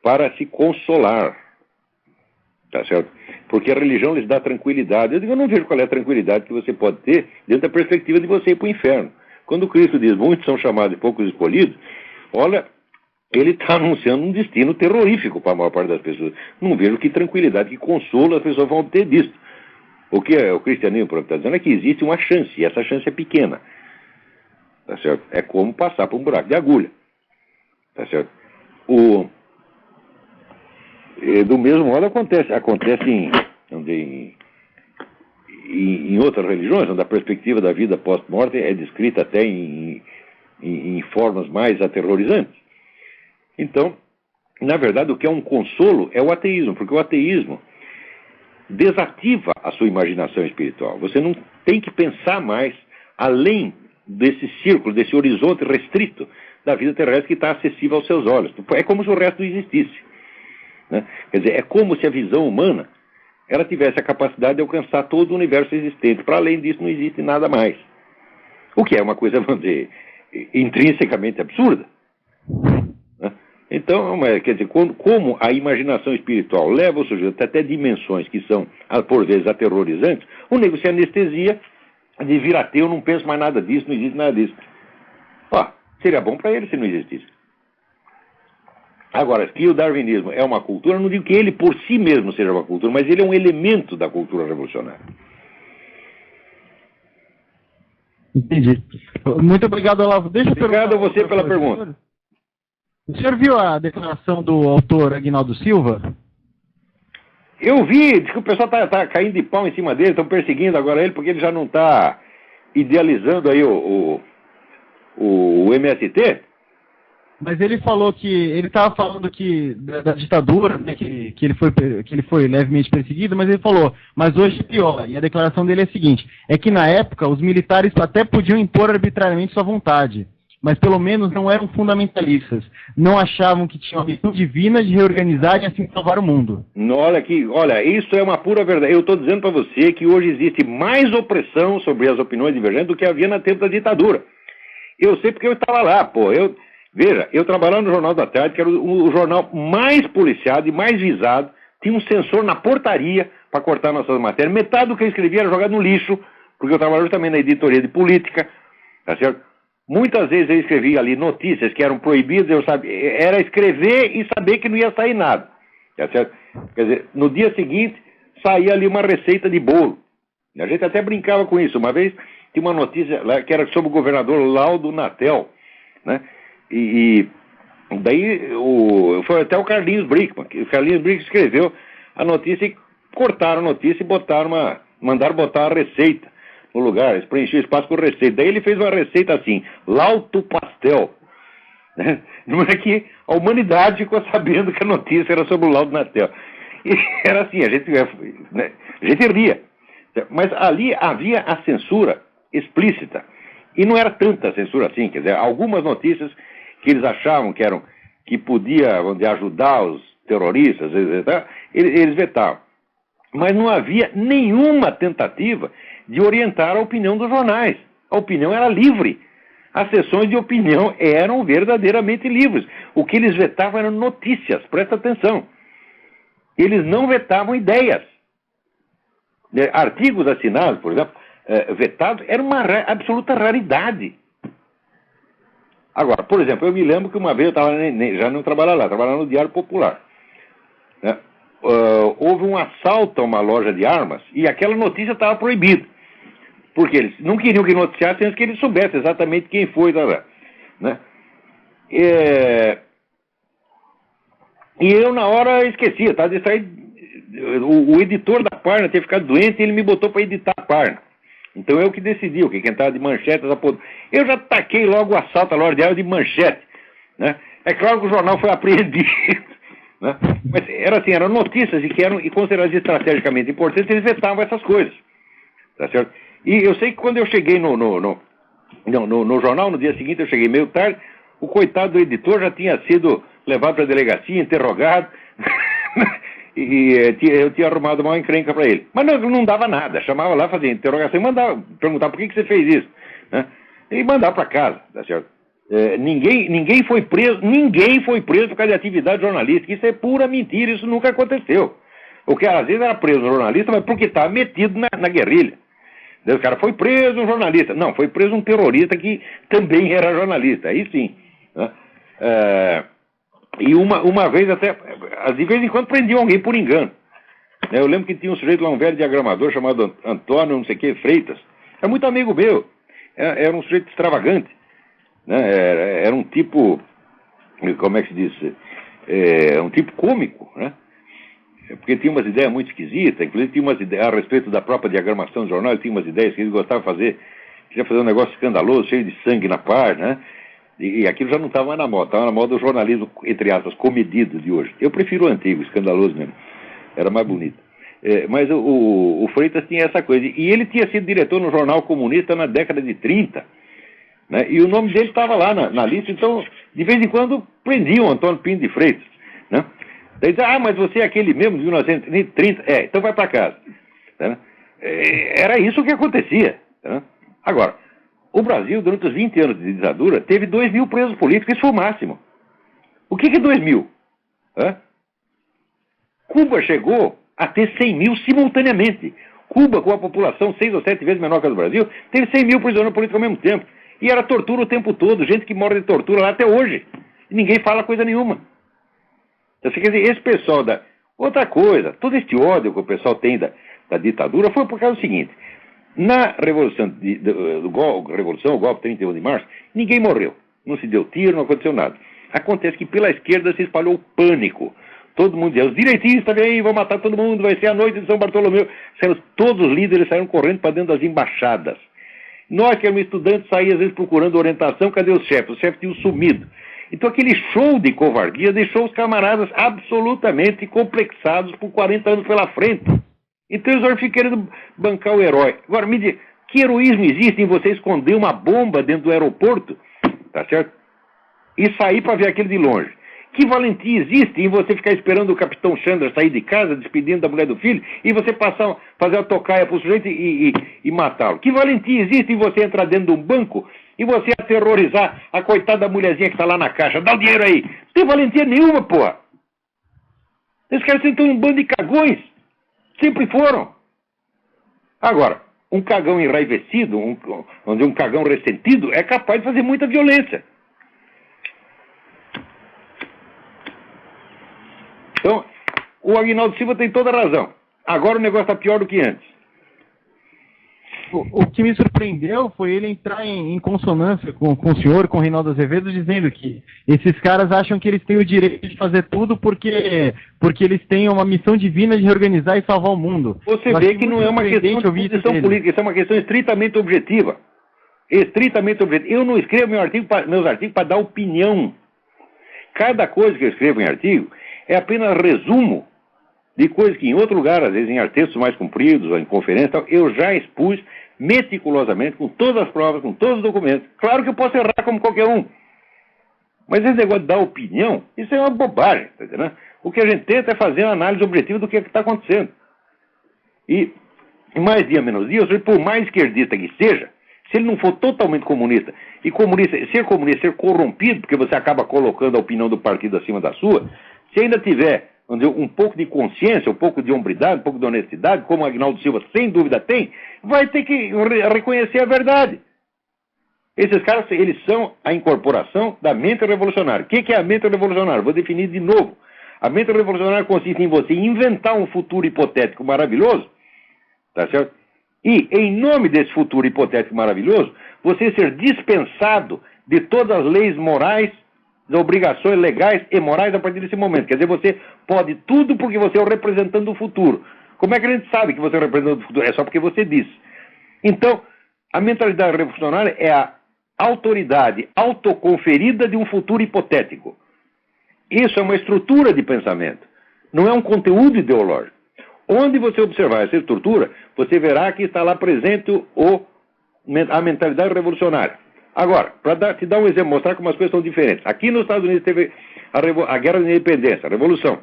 para se consolar. Tá certo? Porque a religião lhes dá tranquilidade. Eu não vejo qual é a tranquilidade que você pode ter dentro da perspectiva de você ir para o inferno. Quando Cristo diz, muitos são chamados e poucos escolhidos, olha, ele está anunciando um destino terrorífico para a maior parte das pessoas. Não vejo que tranquilidade, que consolo as pessoas vão obter disso. O que o cristianismo está dizendo é que existe uma chance, e essa chance é pequena. Tá certo? É como passar por um buraco de agulha. Tá certo? Do mesmo modo acontece em outras religiões, onde a perspectiva da vida pós-morte é descrita até em formas mais aterrorizantes. Então, na verdade, o que é um consolo é o ateísmo, porque o ateísmo desativa a sua imaginação espiritual. Você não tem que pensar mais além desse círculo, desse horizonte restrito da vida terrestre que está acessível aos seus olhos. É como se o resto não existisse. Né? Quer dizer, é como se a visão humana ela tivesse a capacidade de alcançar todo o universo existente. Para além disso, não existe nada mais. O que é uma coisa, vamos dizer, intrinsecamente absurda. Né? Então, quer dizer, como a imaginação espiritual leva o sujeito até dimensões que são, por vezes, aterrorizantes, o nego se anestesia de vir ateu, não pensa mais nada disso, não existe nada disso. Seria bom para ele se não existisse. Agora, que o darwinismo é uma cultura, não digo que ele por si mesmo seja uma cultura, mas ele é um elemento da cultura revolucionária. Entendi. Muito obrigado, Olavo. Obrigado a você pela pergunta. O senhor viu a declaração do autor Aguinaldo Silva? Eu vi, diz que o pessoal está caindo de pau em cima dele, estão perseguindo agora ele, porque ele já não está idealizando aí o MST? Mas ele falou que ele estava falando que da ditadura, né, que ele foi levemente perseguido, mas ele falou, mas hoje é pior. E a declaração dele é a seguinte: é que na época os militares até podiam impor arbitrariamente sua vontade, mas pelo menos não eram fundamentalistas, não achavam que tinham a missão divina de reorganizar e assim salvar o mundo. Olha, isso é uma pura verdade. Eu estou dizendo para você que hoje existe mais opressão sobre as opiniões divergentes do que havia no tempo da ditadura. Eu sei porque eu estava lá, pô. Veja, eu trabalhava no Jornal da Tarde, que era o jornal mais policiado e mais visado, tinha um sensor na portaria para cortar nossas matérias. Metade do que eu escrevia era jogado no lixo, porque eu trabalhava também na editoria de política, tá certo? Muitas vezes eu escrevia ali notícias que eram proibidas, eu sabia, era escrever e saber que não ia sair nada, tá certo? Quer dizer, no dia seguinte saía ali uma receita de bolo. A gente até brincava com isso. Uma vez tinha uma notícia lá que era sobre o governador Laudo Natel, né? E daí foi até o Carlinhos Brickman, que o Carlinhos Brickman escreveu a notícia e cortaram a notícia e mandaram botar a receita no lugar, eles preencheram o espaço com receita. Daí ele fez uma receita assim, Lauto Pastel, né? Não é que a humanidade ficou sabendo que a notícia era sobre o Laudo Natel. E era assim, a gente ria. Mas ali havia a censura explícita. E não era tanta censura assim, quer dizer, algumas notícias que eles achavam que podia, vamos dizer, ajudar os terroristas, eles vetavam. Mas não havia nenhuma tentativa de orientar a opinião dos jornais. A opinião era livre. As sessões de opinião eram verdadeiramente livres. O que eles vetavam eram notícias, presta atenção. Eles não vetavam ideias. Artigos assinados, por exemplo, vetados, era uma absoluta raridade. Agora, por exemplo, eu me lembro que uma vez eu já não trabalhava lá, trabalhava no Diário Popular, né? Houve um assalto a uma loja de armas e aquela notícia estava proibida, porque eles não queriam que noticiassem antes que eles soubessem exatamente quem foi, né? E eu na hora esqueci, tá? O editor da página tinha ficado doente e ele me botou para editar a página. Então eu que decidi, o que quem estava de manchete, eu já taquei logo o assalto à loja de armas de manchete, né? É claro que o jornal foi apreendido, né? Mas era assim, eram notícias e que eram consideradas estrategicamente importantes, eles vetavam essas coisas, tá certo? E eu sei que quando eu cheguei no jornal, no dia seguinte eu cheguei meio tarde, o coitado do editor já tinha sido levado para a delegacia, interrogado, e eu tinha arrumado uma encrenca para ele. Mas não dava nada, chamava lá, fazia interrogação e mandava perguntar por que você fez isso, né? E mandava para casa, tá certo? Ninguém foi preso por causa de atividade jornalística. Isso é pura mentira, isso nunca aconteceu. O que às vezes era preso um jornalista, mas porque estava metido na guerrilha. O cara foi preso um jornalista. Não, foi preso um terrorista que também era jornalista, aí sim, né? E uma vez até, de vez em quando prendiam alguém por engano. Eu lembro que tinha um sujeito lá, um velho diagramador chamado Antônio, não sei o que, Freitas. Era muito amigo meu. Era um sujeito extravagante, né? Era um tipo, como é que se diz? Um tipo cômico, né? Porque tinha umas ideias muito esquisitas, inclusive tinha umas ideias a respeito da própria diagramação do jornal, ele tinha umas ideias que ele gostava de fazer, queria fazer um negócio escandaloso, cheio de sangue na página, né? E aquilo já não estava mais na moda, estava na moda do jornalismo, entre aspas, comedido de hoje. Eu prefiro o antigo, escandaloso mesmo, era mais bonito. Mas o Freitas tinha essa coisa, e ele tinha sido diretor no Jornal Comunista na década de 30, né? E o nome dele estava lá na lista, então de vez em quando prendiam Antônio Pinto de Freitas, né? Daí diz, mas você é aquele mesmo de 1930, então vai para casa, né? Era isso que acontecia, né? Agora, o Brasil, durante os 20 anos de ditadura, teve 2.000 presos políticos, isso foi o máximo. O que é 2.000? Cuba chegou a ter 100.000 simultaneamente. Cuba, com a população 6 ou 7 vezes menor que a do Brasil, teve 100.000 prisioneiros políticos ao mesmo tempo. E era tortura o tempo todo, gente que morre de tortura lá até hoje. E ninguém fala coisa nenhuma. Então, quer dizer, esse pessoal Outra coisa, todo este ódio que o pessoal tem da ditadura foi por causa do seguinte. Na Revolução, o golpe 31 de março, ninguém morreu. Não se deu tiro, não aconteceu nada. Acontece que pela esquerda se espalhou o pânico. Todo mundo dizia, os direitistas vêm, vão matar todo mundo, vai ser a noite de São Bartolomeu. Todos os líderes saíram correndo para dentro das embaixadas. Nós, que éramos estudantes, saíamos às vezes procurando orientação, cadê os chefes? Os chefes tinham sumido. Então aquele show de covardia deixou os camaradas absolutamente complexados por 40 anos pela frente. Então eles ficam querendo bancar o herói. Agora, me diga, que heroísmo existe em você esconder uma bomba dentro do aeroporto, tá certo? E sair para ver aquilo de longe? Que valentia existe em você ficar esperando o capitão Chandra sair de casa, despedindo da mulher do filho, e você fazer a tocaia para o sujeito e matá-lo? Que valentia existe em você entrar dentro de um banco e você aterrorizar a coitada da mulherzinha que está lá na caixa? Dá o dinheiro aí. Não tem valentia nenhuma, porra. Esses caras são um bando de cagões. Sempre foram. Agora, um cagão enraivecido, um cagão ressentido, é capaz de fazer muita violência. Então, o Aguinaldo Silva tem toda a razão. Agora o negócio está pior do que antes. O que me surpreendeu foi ele entrar em consonância com o senhor, com o Reinaldo Azevedo, dizendo que esses caras acham que eles têm o direito de fazer tudo porque eles têm uma missão divina de reorganizar e salvar o mundo. Você vê que não é uma questão de posição política, isso é uma questão estritamente objetiva. Estritamente objetiva. Eu não escrevo meus artigos para dar opinião. Cada coisa que eu escrevo em artigo é apenas resumo de coisas que em outro lugar, às vezes em textos mais compridos, ou em conferências, eu já expus meticulosamente, com todas as provas, com todos os documentos. Claro que eu posso errar como qualquer um. Mas esse negócio de dar opinião, isso é uma bobagem, tá entendendo? O que a gente tenta é fazer uma análise objetiva do que está acontecendo. E mais dia, menos dia, por mais esquerdista que seja, se ele não for totalmente comunista, e ser corrompido, porque você acaba colocando a opinião do partido acima da sua, se ainda tiver, vamos dizer, um pouco de consciência, um pouco de hombridade, um pouco de honestidade, como o Aguinaldo Silva sem dúvida tem, vai ter que reconhecer a verdade. Esses caras, eles são a incorporação da mente revolucionária. O que é a mente revolucionária? Vou definir de novo. A mente revolucionária consiste em você inventar um futuro hipotético maravilhoso, tá certo? E, em nome desse futuro hipotético maravilhoso, você ser dispensado de todas as leis morais, das obrigações legais e morais a partir desse momento. Quer dizer, você pode tudo porque você é o representante do futuro. Como é que a gente sabe que você é o representante do futuro? É só porque você disse. Então, a mentalidade revolucionária é a autoridade autoconferida de um futuro hipotético. Isso é uma estrutura de pensamento, não é um conteúdo ideológico. Onde você observar essa estrutura, você verá que está lá presente a mentalidade revolucionária. Agora, para te dar um exemplo, mostrar como as coisas são diferentes. Aqui nos Estados Unidos teve a Guerra da Independência, a Revolução.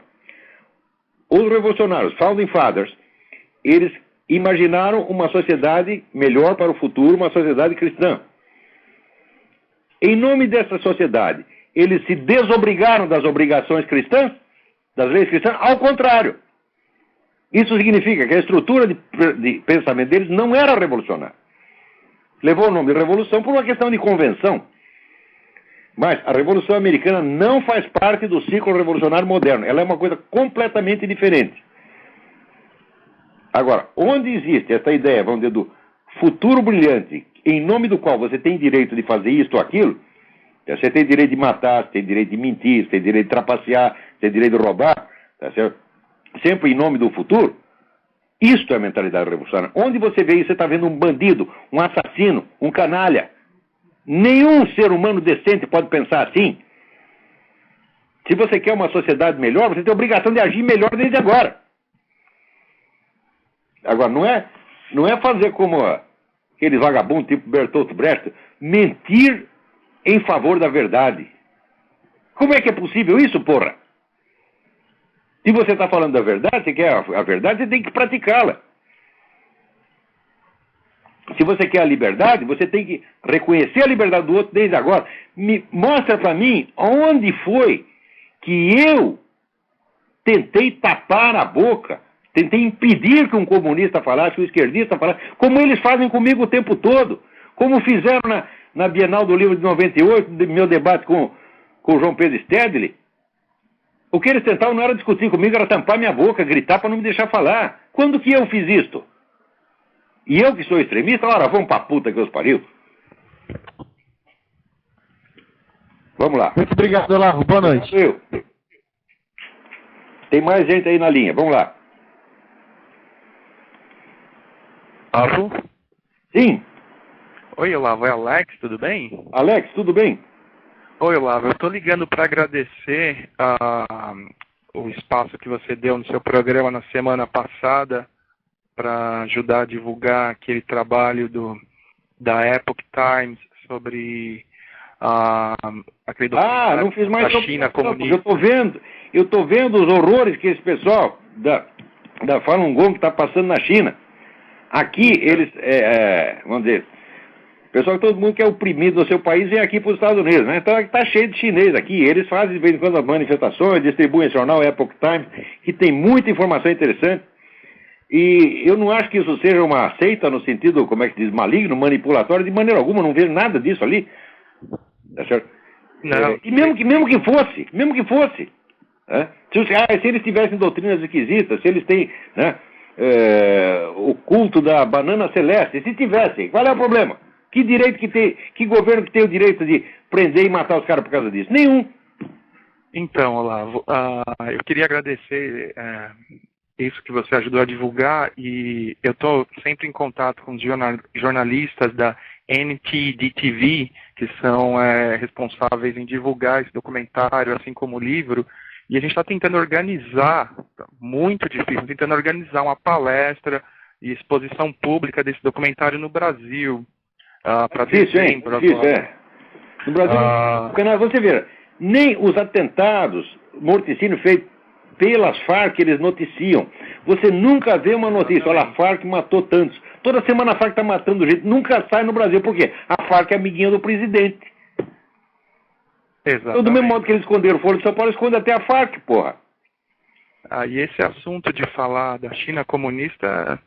Os revolucionários, Founding Fathers, eles imaginaram uma sociedade melhor para o futuro, uma sociedade cristã. Em nome dessa sociedade, eles se desobrigaram das obrigações cristãs, das leis cristãs, ao contrário. Isso significa que a estrutura de pensamento deles não era revolucionária. Levou o nome de revolução por uma questão de convenção. Mas a Revolução Americana não faz parte do ciclo revolucionário moderno. Ela é uma coisa completamente diferente. Agora, onde existe essa ideia, vamos dizer, do futuro brilhante, em nome do qual você tem direito de fazer isto ou aquilo, você tem direito de matar, você tem direito de mentir, você tem direito de trapacear, você tem direito de roubar, tá certo? Sempre em nome do futuro. Isto é a mentalidade revolucionária. Onde você vê isso, você está vendo um bandido, um assassino, um canalha. Nenhum ser humano decente pode pensar assim. Se você quer uma sociedade melhor, você tem a obrigação de agir melhor desde agora. Agora, não é fazer como aquele vagabundo tipo Bertolt Brecht, mentir em favor da verdade. Como é que é possível isso, porra? Se você está falando da verdade, você quer a verdade, você tem que praticá-la. Se você quer a liberdade, você tem que reconhecer a liberdade do outro desde agora. Mostra para mim onde foi que eu tentei tapar a boca, tentei impedir que um comunista falasse, que um esquerdista falasse, como eles fazem comigo o tempo todo. Como fizeram na Bienal do Livro de 98, meu debate com o João Pedro Stedley. O que eles tentavam não era discutir comigo, era tampar minha boca, gritar para não me deixar falar. Quando que eu fiz isto? E eu que sou extremista, ora, vamos pra puta que os pariu. Vamos lá. Muito obrigado, Olavo. Boa noite. Eu. Tem mais gente aí na linha, vamos lá. Alô? Sim. Oi, Olavo, é Alex, tudo bem? Alex, tudo bem? Oi, Olavo, eu estou ligando para agradecer o espaço que você deu no seu programa na semana passada para ajudar a divulgar aquele trabalho da Epoch Times sobre aquele documentário não fiz mais da China comunista. Eu tô vendo os horrores que esse pessoal da Falun Gong está passando na China. Aqui eles, vamos dizer, o pessoal, todo mundo que é oprimido no seu país vem aqui para os Estados Unidos, né? Então está cheio de chinês aqui. Eles fazem de vez em quando as manifestações, distribuem o jornal Epoch Times, que tem muita informação interessante. E eu não acho que isso seja uma seita no sentido, como é que diz, maligno, manipulatório, de maneira alguma, não vejo nada disso ali. Tá certo? Não. E mesmo que fosse, se eles tivessem doutrinas esquisitas, se eles têm, né, o culto da banana celeste, se tivessem, qual é o problema? Que direito que tem, que governo que tem o direito de prender e matar os caras por causa disso? Nenhum. Então, Olavo, eu queria agradecer isso que você ajudou a divulgar, e eu estou sempre em contato com os jornalistas da NTD-TV, que são responsáveis em divulgar esse documentário, assim como o livro, e a gente está tentando organizar, muito difícil, tentando organizar uma palestra e exposição pública desse documentário no Brasil. Para dezembro. No Brasil, você vê, nem os atentados, morticínio feito pelas Farc, eles noticiam. Você nunca vê uma notícia, olha, a Farc matou tantos. Toda semana a Farc está matando gente, nunca sai no Brasil. Por quê? A Farc é amiguinha do presidente. Exatamente. Então, do mesmo modo que eles esconderam o Foro de São Paulo, esconde até a Farc, porra. E esse assunto de falar da China comunista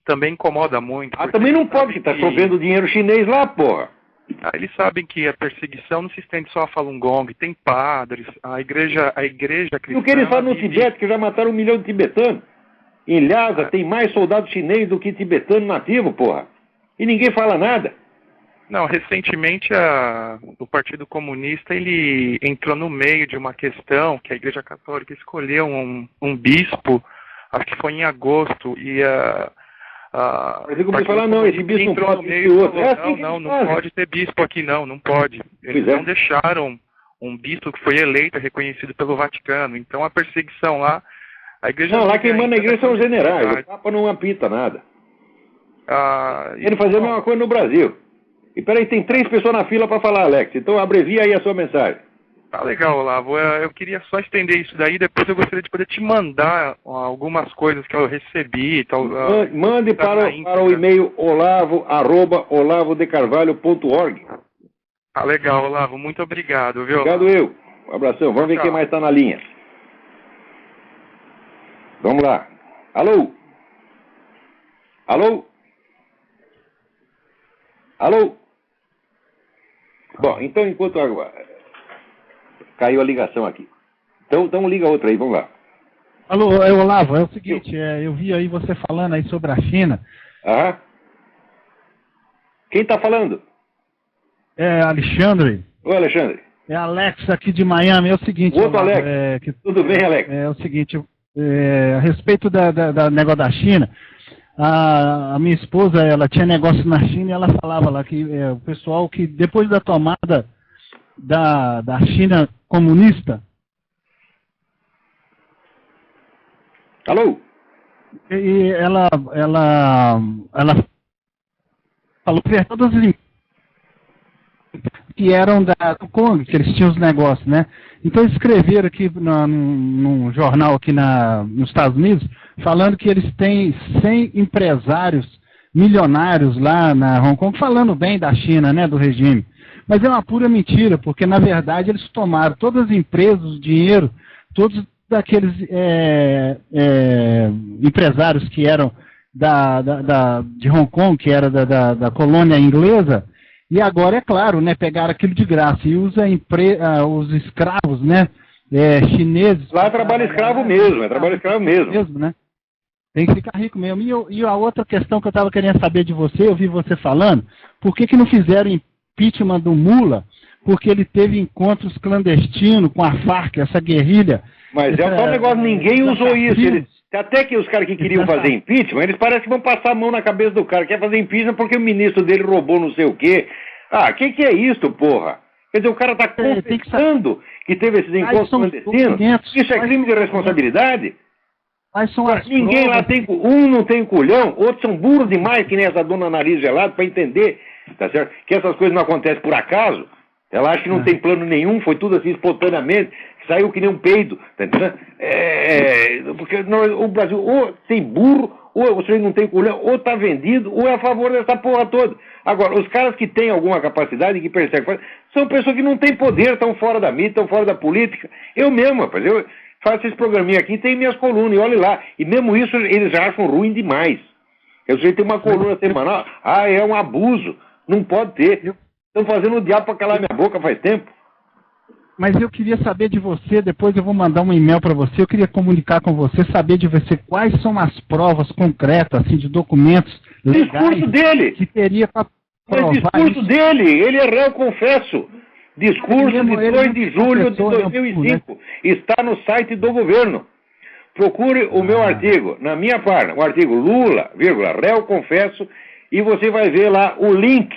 também incomoda muito. Também não pode, porque está chovendo dinheiro chinês lá, porra. Eles sabem que a perseguição não se estende só a Falun Gong, tem padres, a igreja cristã... E o que eles fazem no Tibete, que já mataram 1 milhão de tibetanos? Em Lhasa tem mais soldados chineses do que tibetano nativo, porra. E ninguém fala nada. Não, recentemente o Partido Comunista ele entrou no meio de uma questão que a Igreja Católica escolheu um bispo, acho que foi em agosto, e mas eu comecei a falar, não, esse bispo não pode ter outro. Não pode ter bispo aqui, não pode. Eles não deixaram um bispo que foi eleito, reconhecido pelo Vaticano. Então a perseguição lá, a igreja... Não, lá quem manda na igreja são os generais, o Papa não apita nada. Ele fazia a mesma coisa no Brasil. E peraí, tem 3 pessoas na fila para falar, Alex, então abrevia aí a sua mensagem. Tá legal, Olavo. Eu queria só estender isso daí, depois eu gostaria de poder te mandar algumas coisas que eu recebi. Mande para o e-mail olavo@olavodecarvalho.org. Tá legal, Olavo. Muito obrigado, viu? Obrigado eu. Um abração. Vamos ver quem mais está na linha. Vamos lá. Alô? Alô? Alô? Bom, então enquanto agora... Caiu a ligação aqui. Então liga outra aí, vamos lá. Alô, Olavo, é o seguinte, eu vi aí você falando aí sobre a China. Quem está falando? É Alexandre. Oi, Alexandre. É Alex aqui de Miami. É o seguinte... Outro Olavo, Alex. Tudo bem, Alex? É o seguinte, a respeito da negócio da China, a minha esposa, ela tinha negócio na China e ela falava lá que o pessoal que depois da tomada da China comunista. Alô? E ela falou que todas as que eram da Kong, que eles tinham os negócios, né? Então eles escreveram aqui num jornal aqui nos Estados Unidos, falando que eles têm 100 empresários milionários lá na Hong Kong, falando bem da China, né, do regime. Mas é uma pura mentira, porque na verdade eles tomaram todas as empresas, o dinheiro, todos daqueles empresários que eram de Hong Kong, que era da colônia inglesa, e agora, é claro, né, pegaram aquilo de graça e usa os escravos, né, chineses. Lá é trabalho escravo mesmo, é trabalho escravo mesmo. Né? Tem que ficar rico mesmo. E a outra questão que eu estava querendo saber de você, eu vi você falando, por que não fizeram impeachment do Mula? Porque ele teve encontros clandestinos com a Farc, essa guerrilha Mas é só um negócio, ninguém usou isso. Até que os caras que queriam fazer impeachment, eles parecem que vão passar a mão na cabeça do cara. Quer fazer impeachment porque o ministro dele roubou não sei o quê. Ah, que é isso, porra? Quer dizer, o cara está confessando que teve esses encontros clandestinos. Isso é crime de responsabilidade? Ninguém lá tem... Um não tem culhão, outros são burros demais, que nem essa dona Nariz Gelado, para entender, tá certo? Que essas coisas não acontecem por acaso. Ela acha que não tem plano nenhum, foi tudo assim espontaneamente, saiu que nem um peido, tá entendendo? Porque o Brasil ou tem burro, ou você não tem culhão, ou está vendido, ou é a favor dessa porra toda. Agora, os caras que têm alguma capacidade, que perseguem, são pessoas que não têm poder, estão fora da mídia, estão fora da política. Eu mesmo, rapaz, eu faço esse programinha aqui, tem minhas colunas, e olhe lá. E mesmo isso eles acham ruim demais. Eu sei que tem uma coluna semanal, é um abuso, não pode ter. Estão fazendo o diabo para calar minha boca faz tempo. Mas eu queria saber de você, depois eu vou mandar um e-mail para você, eu queria comunicar com você, saber de você quais são as provas concretas, assim, de documentos legais discurso dele. Que teria para provar. O discurso dele, ele é réu, confesso. Discurso de 2 de julho de 2005. Está no site do governo. Procure o meu artigo, na minha página, o artigo Lula, réu, confesso, e você vai ver lá o link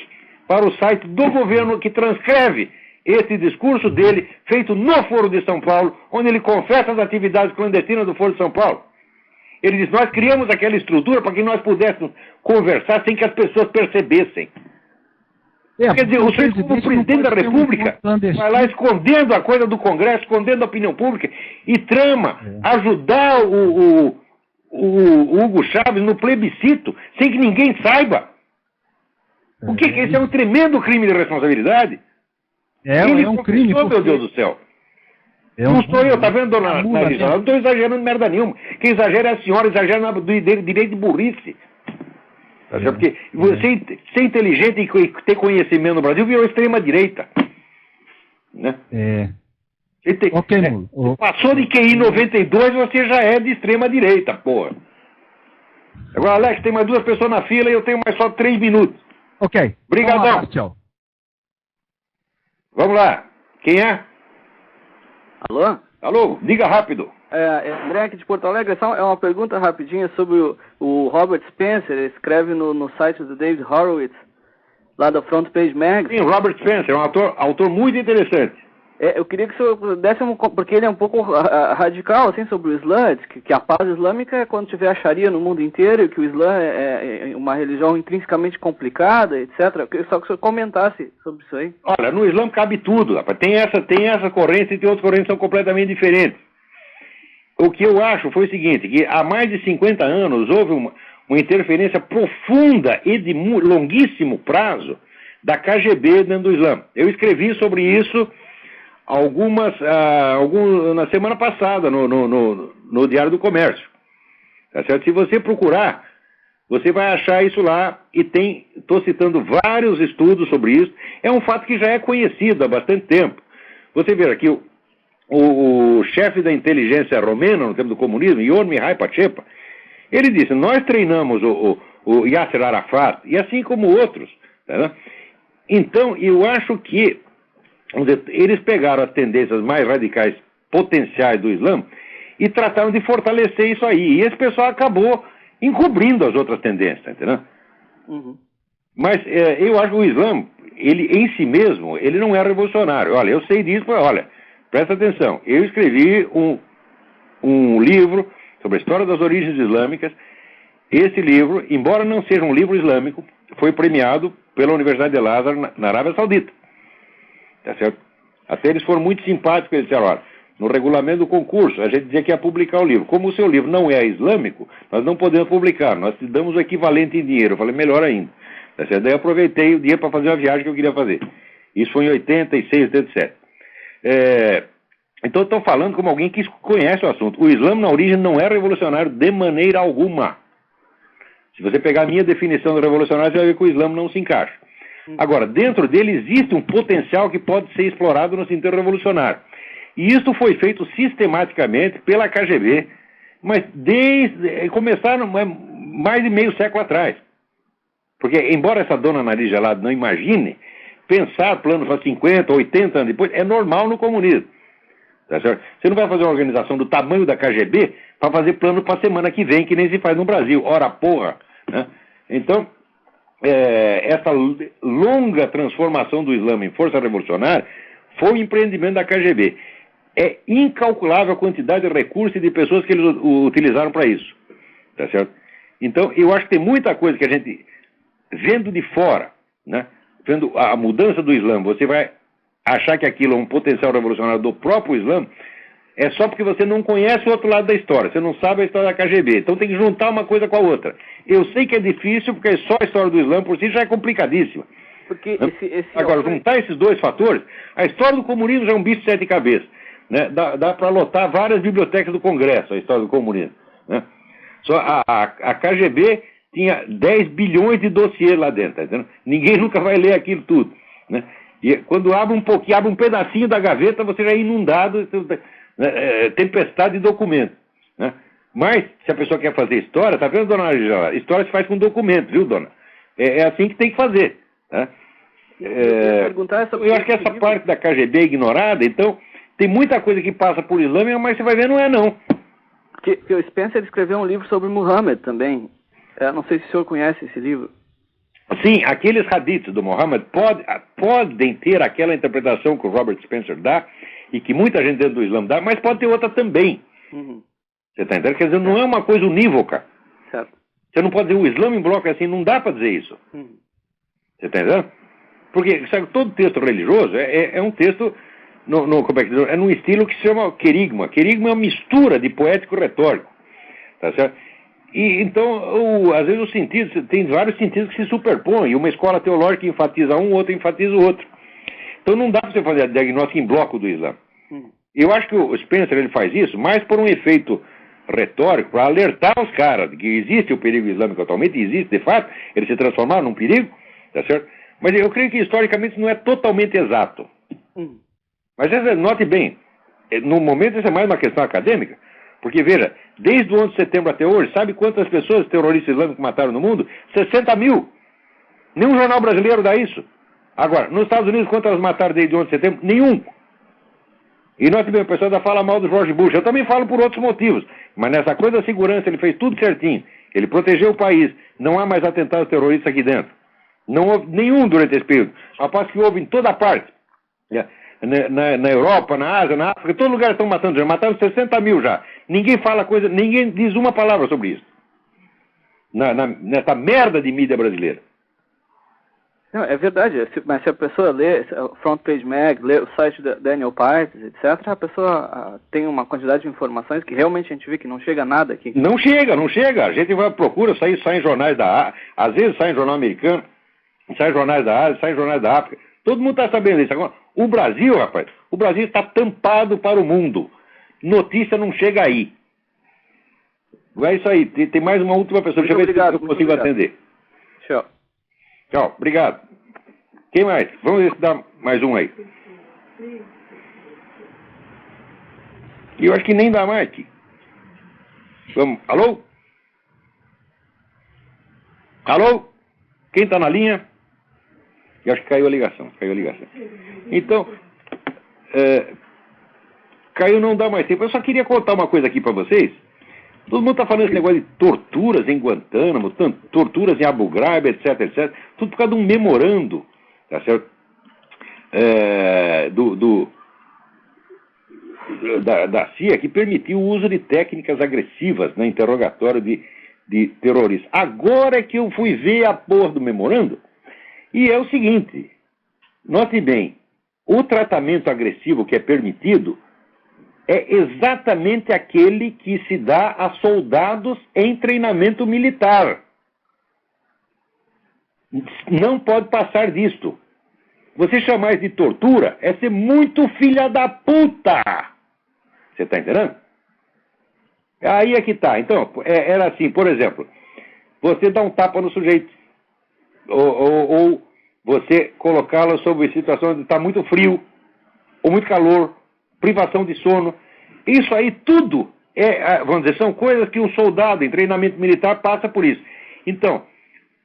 para o site do governo que transcreve esse discurso dele, feito no Foro de São Paulo, onde ele confessa as atividades clandestinas do Foro de São Paulo. Ele diz, nós criamos aquela estrutura para que nós pudéssemos conversar sem que as pessoas percebessem. Quer dizer, o senhor, como presidente da República, vai lá escondendo a coisa do Congresso, escondendo a opinião pública, e trama ajudar o Hugo Chávez no plebiscito, sem que ninguém saiba. O que é isso? É um tremendo crime de responsabilidade. É um crime. Meu Deus do céu. Não sou eu, tá vendo, dona Marisa? Eu não estou exagerando merda nenhuma. Quem exagera é a senhora, exagera do direito de burrice. Porque você ser inteligente e ter conhecimento no Brasil virou extrema-direita. Né? Passou de QI 92, você já é de extrema-direita, porra. Agora, Alex, tem mais 2 pessoas na fila e eu tenho mais só 3 minutos. Ok. Obrigadão. Tchau. Vamos lá. Quem é? Alô? Alô, diga rápido. André aqui de Porto Alegre. É uma pergunta rapidinha sobre o Robert Spencer. Ele escreve no site do David Horowitz, lá da Front Page Magazine. Sim, Robert Spencer é um autor muito interessante. Eu queria que o senhor desse porque ele é um pouco radical, assim, sobre o Islã, que a paz islâmica é quando tiver a Sharia no mundo inteiro, que o Islã é uma religião intrinsecamente complicada, etc. Eu queria só que o senhor comentasse sobre isso aí. Olha, no Islã cabe tudo, rapaz. Tem essa corrente e tem outras correntes que são completamente diferentes. O que eu acho foi o seguinte, que há mais de 50 anos houve uma interferência profunda e de longuíssimo prazo da KGB dentro do Islã. Eu escrevi sobre isso na semana passada no Diário do Comércio. Tá certo? Se você procurar, você vai achar isso lá e estou citando vários estudos sobre isso. É um fato que já é conhecido há bastante tempo. Você vê aqui o chefe da inteligência romena no tempo do comunismo, Ion Mihai Pachepa, ele disse, nós treinamos o Yasser Arafat, e assim como outros. Tá? Então, eu acho que eles pegaram as tendências mais radicais potenciais do Islã e trataram de fortalecer isso aí. E esse pessoal acabou encobrindo as outras tendências, tá entendendo? Uhum. Mas eu acho que o Islã, ele em si mesmo, ele não é revolucionário. Olha, eu sei disso, olha, presta atenção. Eu escrevi um livro sobre a história das origens islâmicas. Esse livro, embora não seja um livro islâmico, foi premiado pela Universidade de Al-Azhar na Arábia Saudita. Tá certo? Até eles foram muito simpáticos, eles disseram, olha, no regulamento do concurso, a gente dizia que ia publicar o livro. Como o seu livro não é islâmico, nós não podemos publicar, nós te damos o equivalente em dinheiro. Eu falei, melhor ainda. Tá certo? Daí eu aproveitei o dinheiro para fazer uma viagem que eu queria fazer. Isso foi em 86, 87. Então estou falando como alguém que conhece o assunto. O Islã, na origem, não é revolucionário de maneira alguma. Se você pegar a minha definição de revolucionário, você vai ver que o Islã não se encaixa. Agora, dentro dele existe um potencial que pode ser explorado no sentido revolucionário. E isso foi feito sistematicamente pela KGB, mas começaram mais de meio século atrás. Porque, embora essa dona Nariz Gelado não imagine, pensar planos para 50, 80 anos depois é normal no comunismo. Tá certo? Você não vai fazer uma organização do tamanho da KGB para fazer plano para a semana que vem, que nem se faz no Brasil. Ora, porra! Né? Então, essa longa transformação do Islã em força revolucionária foi o empreendimento da KGB. É incalculável a quantidade de recursos e de pessoas que eles utilizaram para isso. Tá certo? Então, eu acho que tem muita coisa que a gente, vendo de fora, né, vendo a mudança do Islã, você vai achar que aquilo é um potencial revolucionário do próprio Islã, é só porque você não conhece o outro lado da história, você não sabe a história da KGB, então tem que juntar uma coisa com a outra. Eu sei que é difícil, porque só a história do Islã por si já é complicadíssima. Porque Agora, juntar esses dois fatores, a história do comunismo já é um bicho de 7 cabeças. Né? Dá para lotar várias bibliotecas do Congresso, a história do comunismo. Né? Só a KGB tinha 10 bilhões de dossiês lá dentro, tá entendendo? Ninguém nunca vai ler aquilo tudo. Né? E quando abre um pouquinho, abre um pedacinho da gaveta, você já é inundado, tempestade de documentos. Né? Mas, se a pessoa quer fazer história, tá vendo, dona Angela? História se faz com documento, viu, dona? É assim que tem que fazer. Tá? Eu acho que essa parte da KGB é ignorada, então tem muita coisa que passa por Islã, mas você vai ver, não é não. Que o Spencer escreveu um livro sobre Muhammad também. Não sei se o senhor conhece esse livro. Sim, aqueles hadiths do Muhammad podem ter aquela interpretação que o Robert Spencer dá e que muita gente dentro do Islã dá, mas pode ter outra também. Uhum. Você está entendendo? Quer dizer, não é uma coisa unívoca. Certo. Você não pode dizer o Islã em bloco assim, não dá para dizer isso. Uhum. Você está entendendo? Porque, sabe, todo texto religioso é um texto como é que diz? É num estilo que se chama querigma. Querigma é uma mistura de poético e retórico. Tá certo? E, então, às vezes os sentidos, tem vários sentidos que se superpõem, e uma escola teológica enfatiza um, outra enfatiza o outro. Então não dá para você fazer diagnóstico em bloco do Islã. Eu acho que o Spencer ele faz isso mais por um efeito retórico, para alertar os caras de que existe o perigo islâmico atualmente, existe de fato, eles se transformaram num perigo, tá certo? Mas eu creio que historicamente isso não é totalmente exato. Mas note bem, no momento isso é mais uma questão acadêmica, porque veja, desde o 11 de setembro até hoje, sabe quantas pessoas terroristas islâmicos mataram no mundo? 60 mil. Nenhum jornal brasileiro dá isso. Agora, nos Estados Unidos, quantas mataram desde o 11 de setembro? Nenhum. E note bem, o pessoal ainda fala mal do George Bush. Eu também falo por outros motivos. Mas nessa coisa da segurança, ele fez tudo certinho. Ele protegeu o país. Não há mais atentados terroristas aqui dentro. Não houve nenhum durante esse período. Rapaz, que houve em toda parte. Na Europa, na Ásia, na África, todo lugar estão matando. Já mataram 60 mil já. Ninguém fala coisa, ninguém diz uma palavra sobre isso. Nessa merda de mídia brasileira. Não, é verdade, mas se a pessoa lê o Front Page Mag, lê o site da Daniel Partes, etc., a pessoa tem uma quantidade de informações que realmente a gente vê que não chega nada aqui. Não chega. A gente vai procura, sai em jornais da Ásia, às vezes sai em jornal americano, sai em jornais da Ásia, sai em jornais da África. Todo mundo está sabendo disso. Agora, o Brasil, rapaz, o Brasil está tampado para o mundo. Notícia não chega aí. É isso aí. Tem mais uma última pessoa. Deixa eu ver se eu consigo atender. Tchau, obrigado. Quem mais? Vamos ver se dá mais um aí. E eu acho que nem dá mais aqui. Vamos. Alô? Alô? Quem está na linha? Eu acho que caiu a ligação. Então, caiu, não dá mais tempo. Eu só queria contar uma coisa aqui para vocês. Todo mundo está falando esse negócio de torturas em Guantánamo, torturas em Abu Ghraib, etc. Tudo por causa de um memorando, tá certo? Da CIA, que permitiu o uso de técnicas agressivas no interrogatório de terroristas. Agora é que eu fui ver a porra do memorando, e é o seguinte, note bem, o tratamento agressivo que é permitido é exatamente aquele que se dá a soldados em treinamento militar. Não pode passar disto. Você chamar isso de tortura é ser muito filha da puta. Você está entendendo? Aí é que tá. Então, era assim, por exemplo, você dá um tapa no sujeito, ou você colocá-lo sob situação de estar muito frio, ou muito calor, privação de sono. Isso aí tudo, vamos dizer, são coisas que um soldado em treinamento militar passa por isso. Então,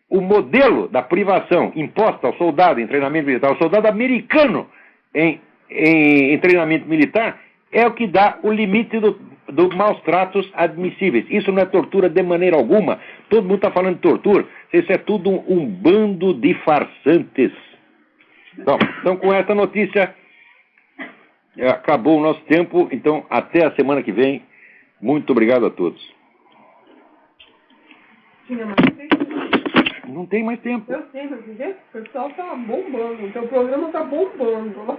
o modelo da privação imposta ao soldado em treinamento militar, ao soldado americano em treinamento militar, é o que dá o limite do maus tratos admissíveis. Isso não é tortura de maneira alguma. Todo mundo está falando de tortura. Isso é tudo um bando de farsantes. Então, com essa notícia, acabou o nosso tempo. Então, até a semana que vem. Muito obrigado a todos. Tinha mais tempo? Não tem mais tempo. Eu sei, mas o pessoal tá bombando. O teu programa tá bombando.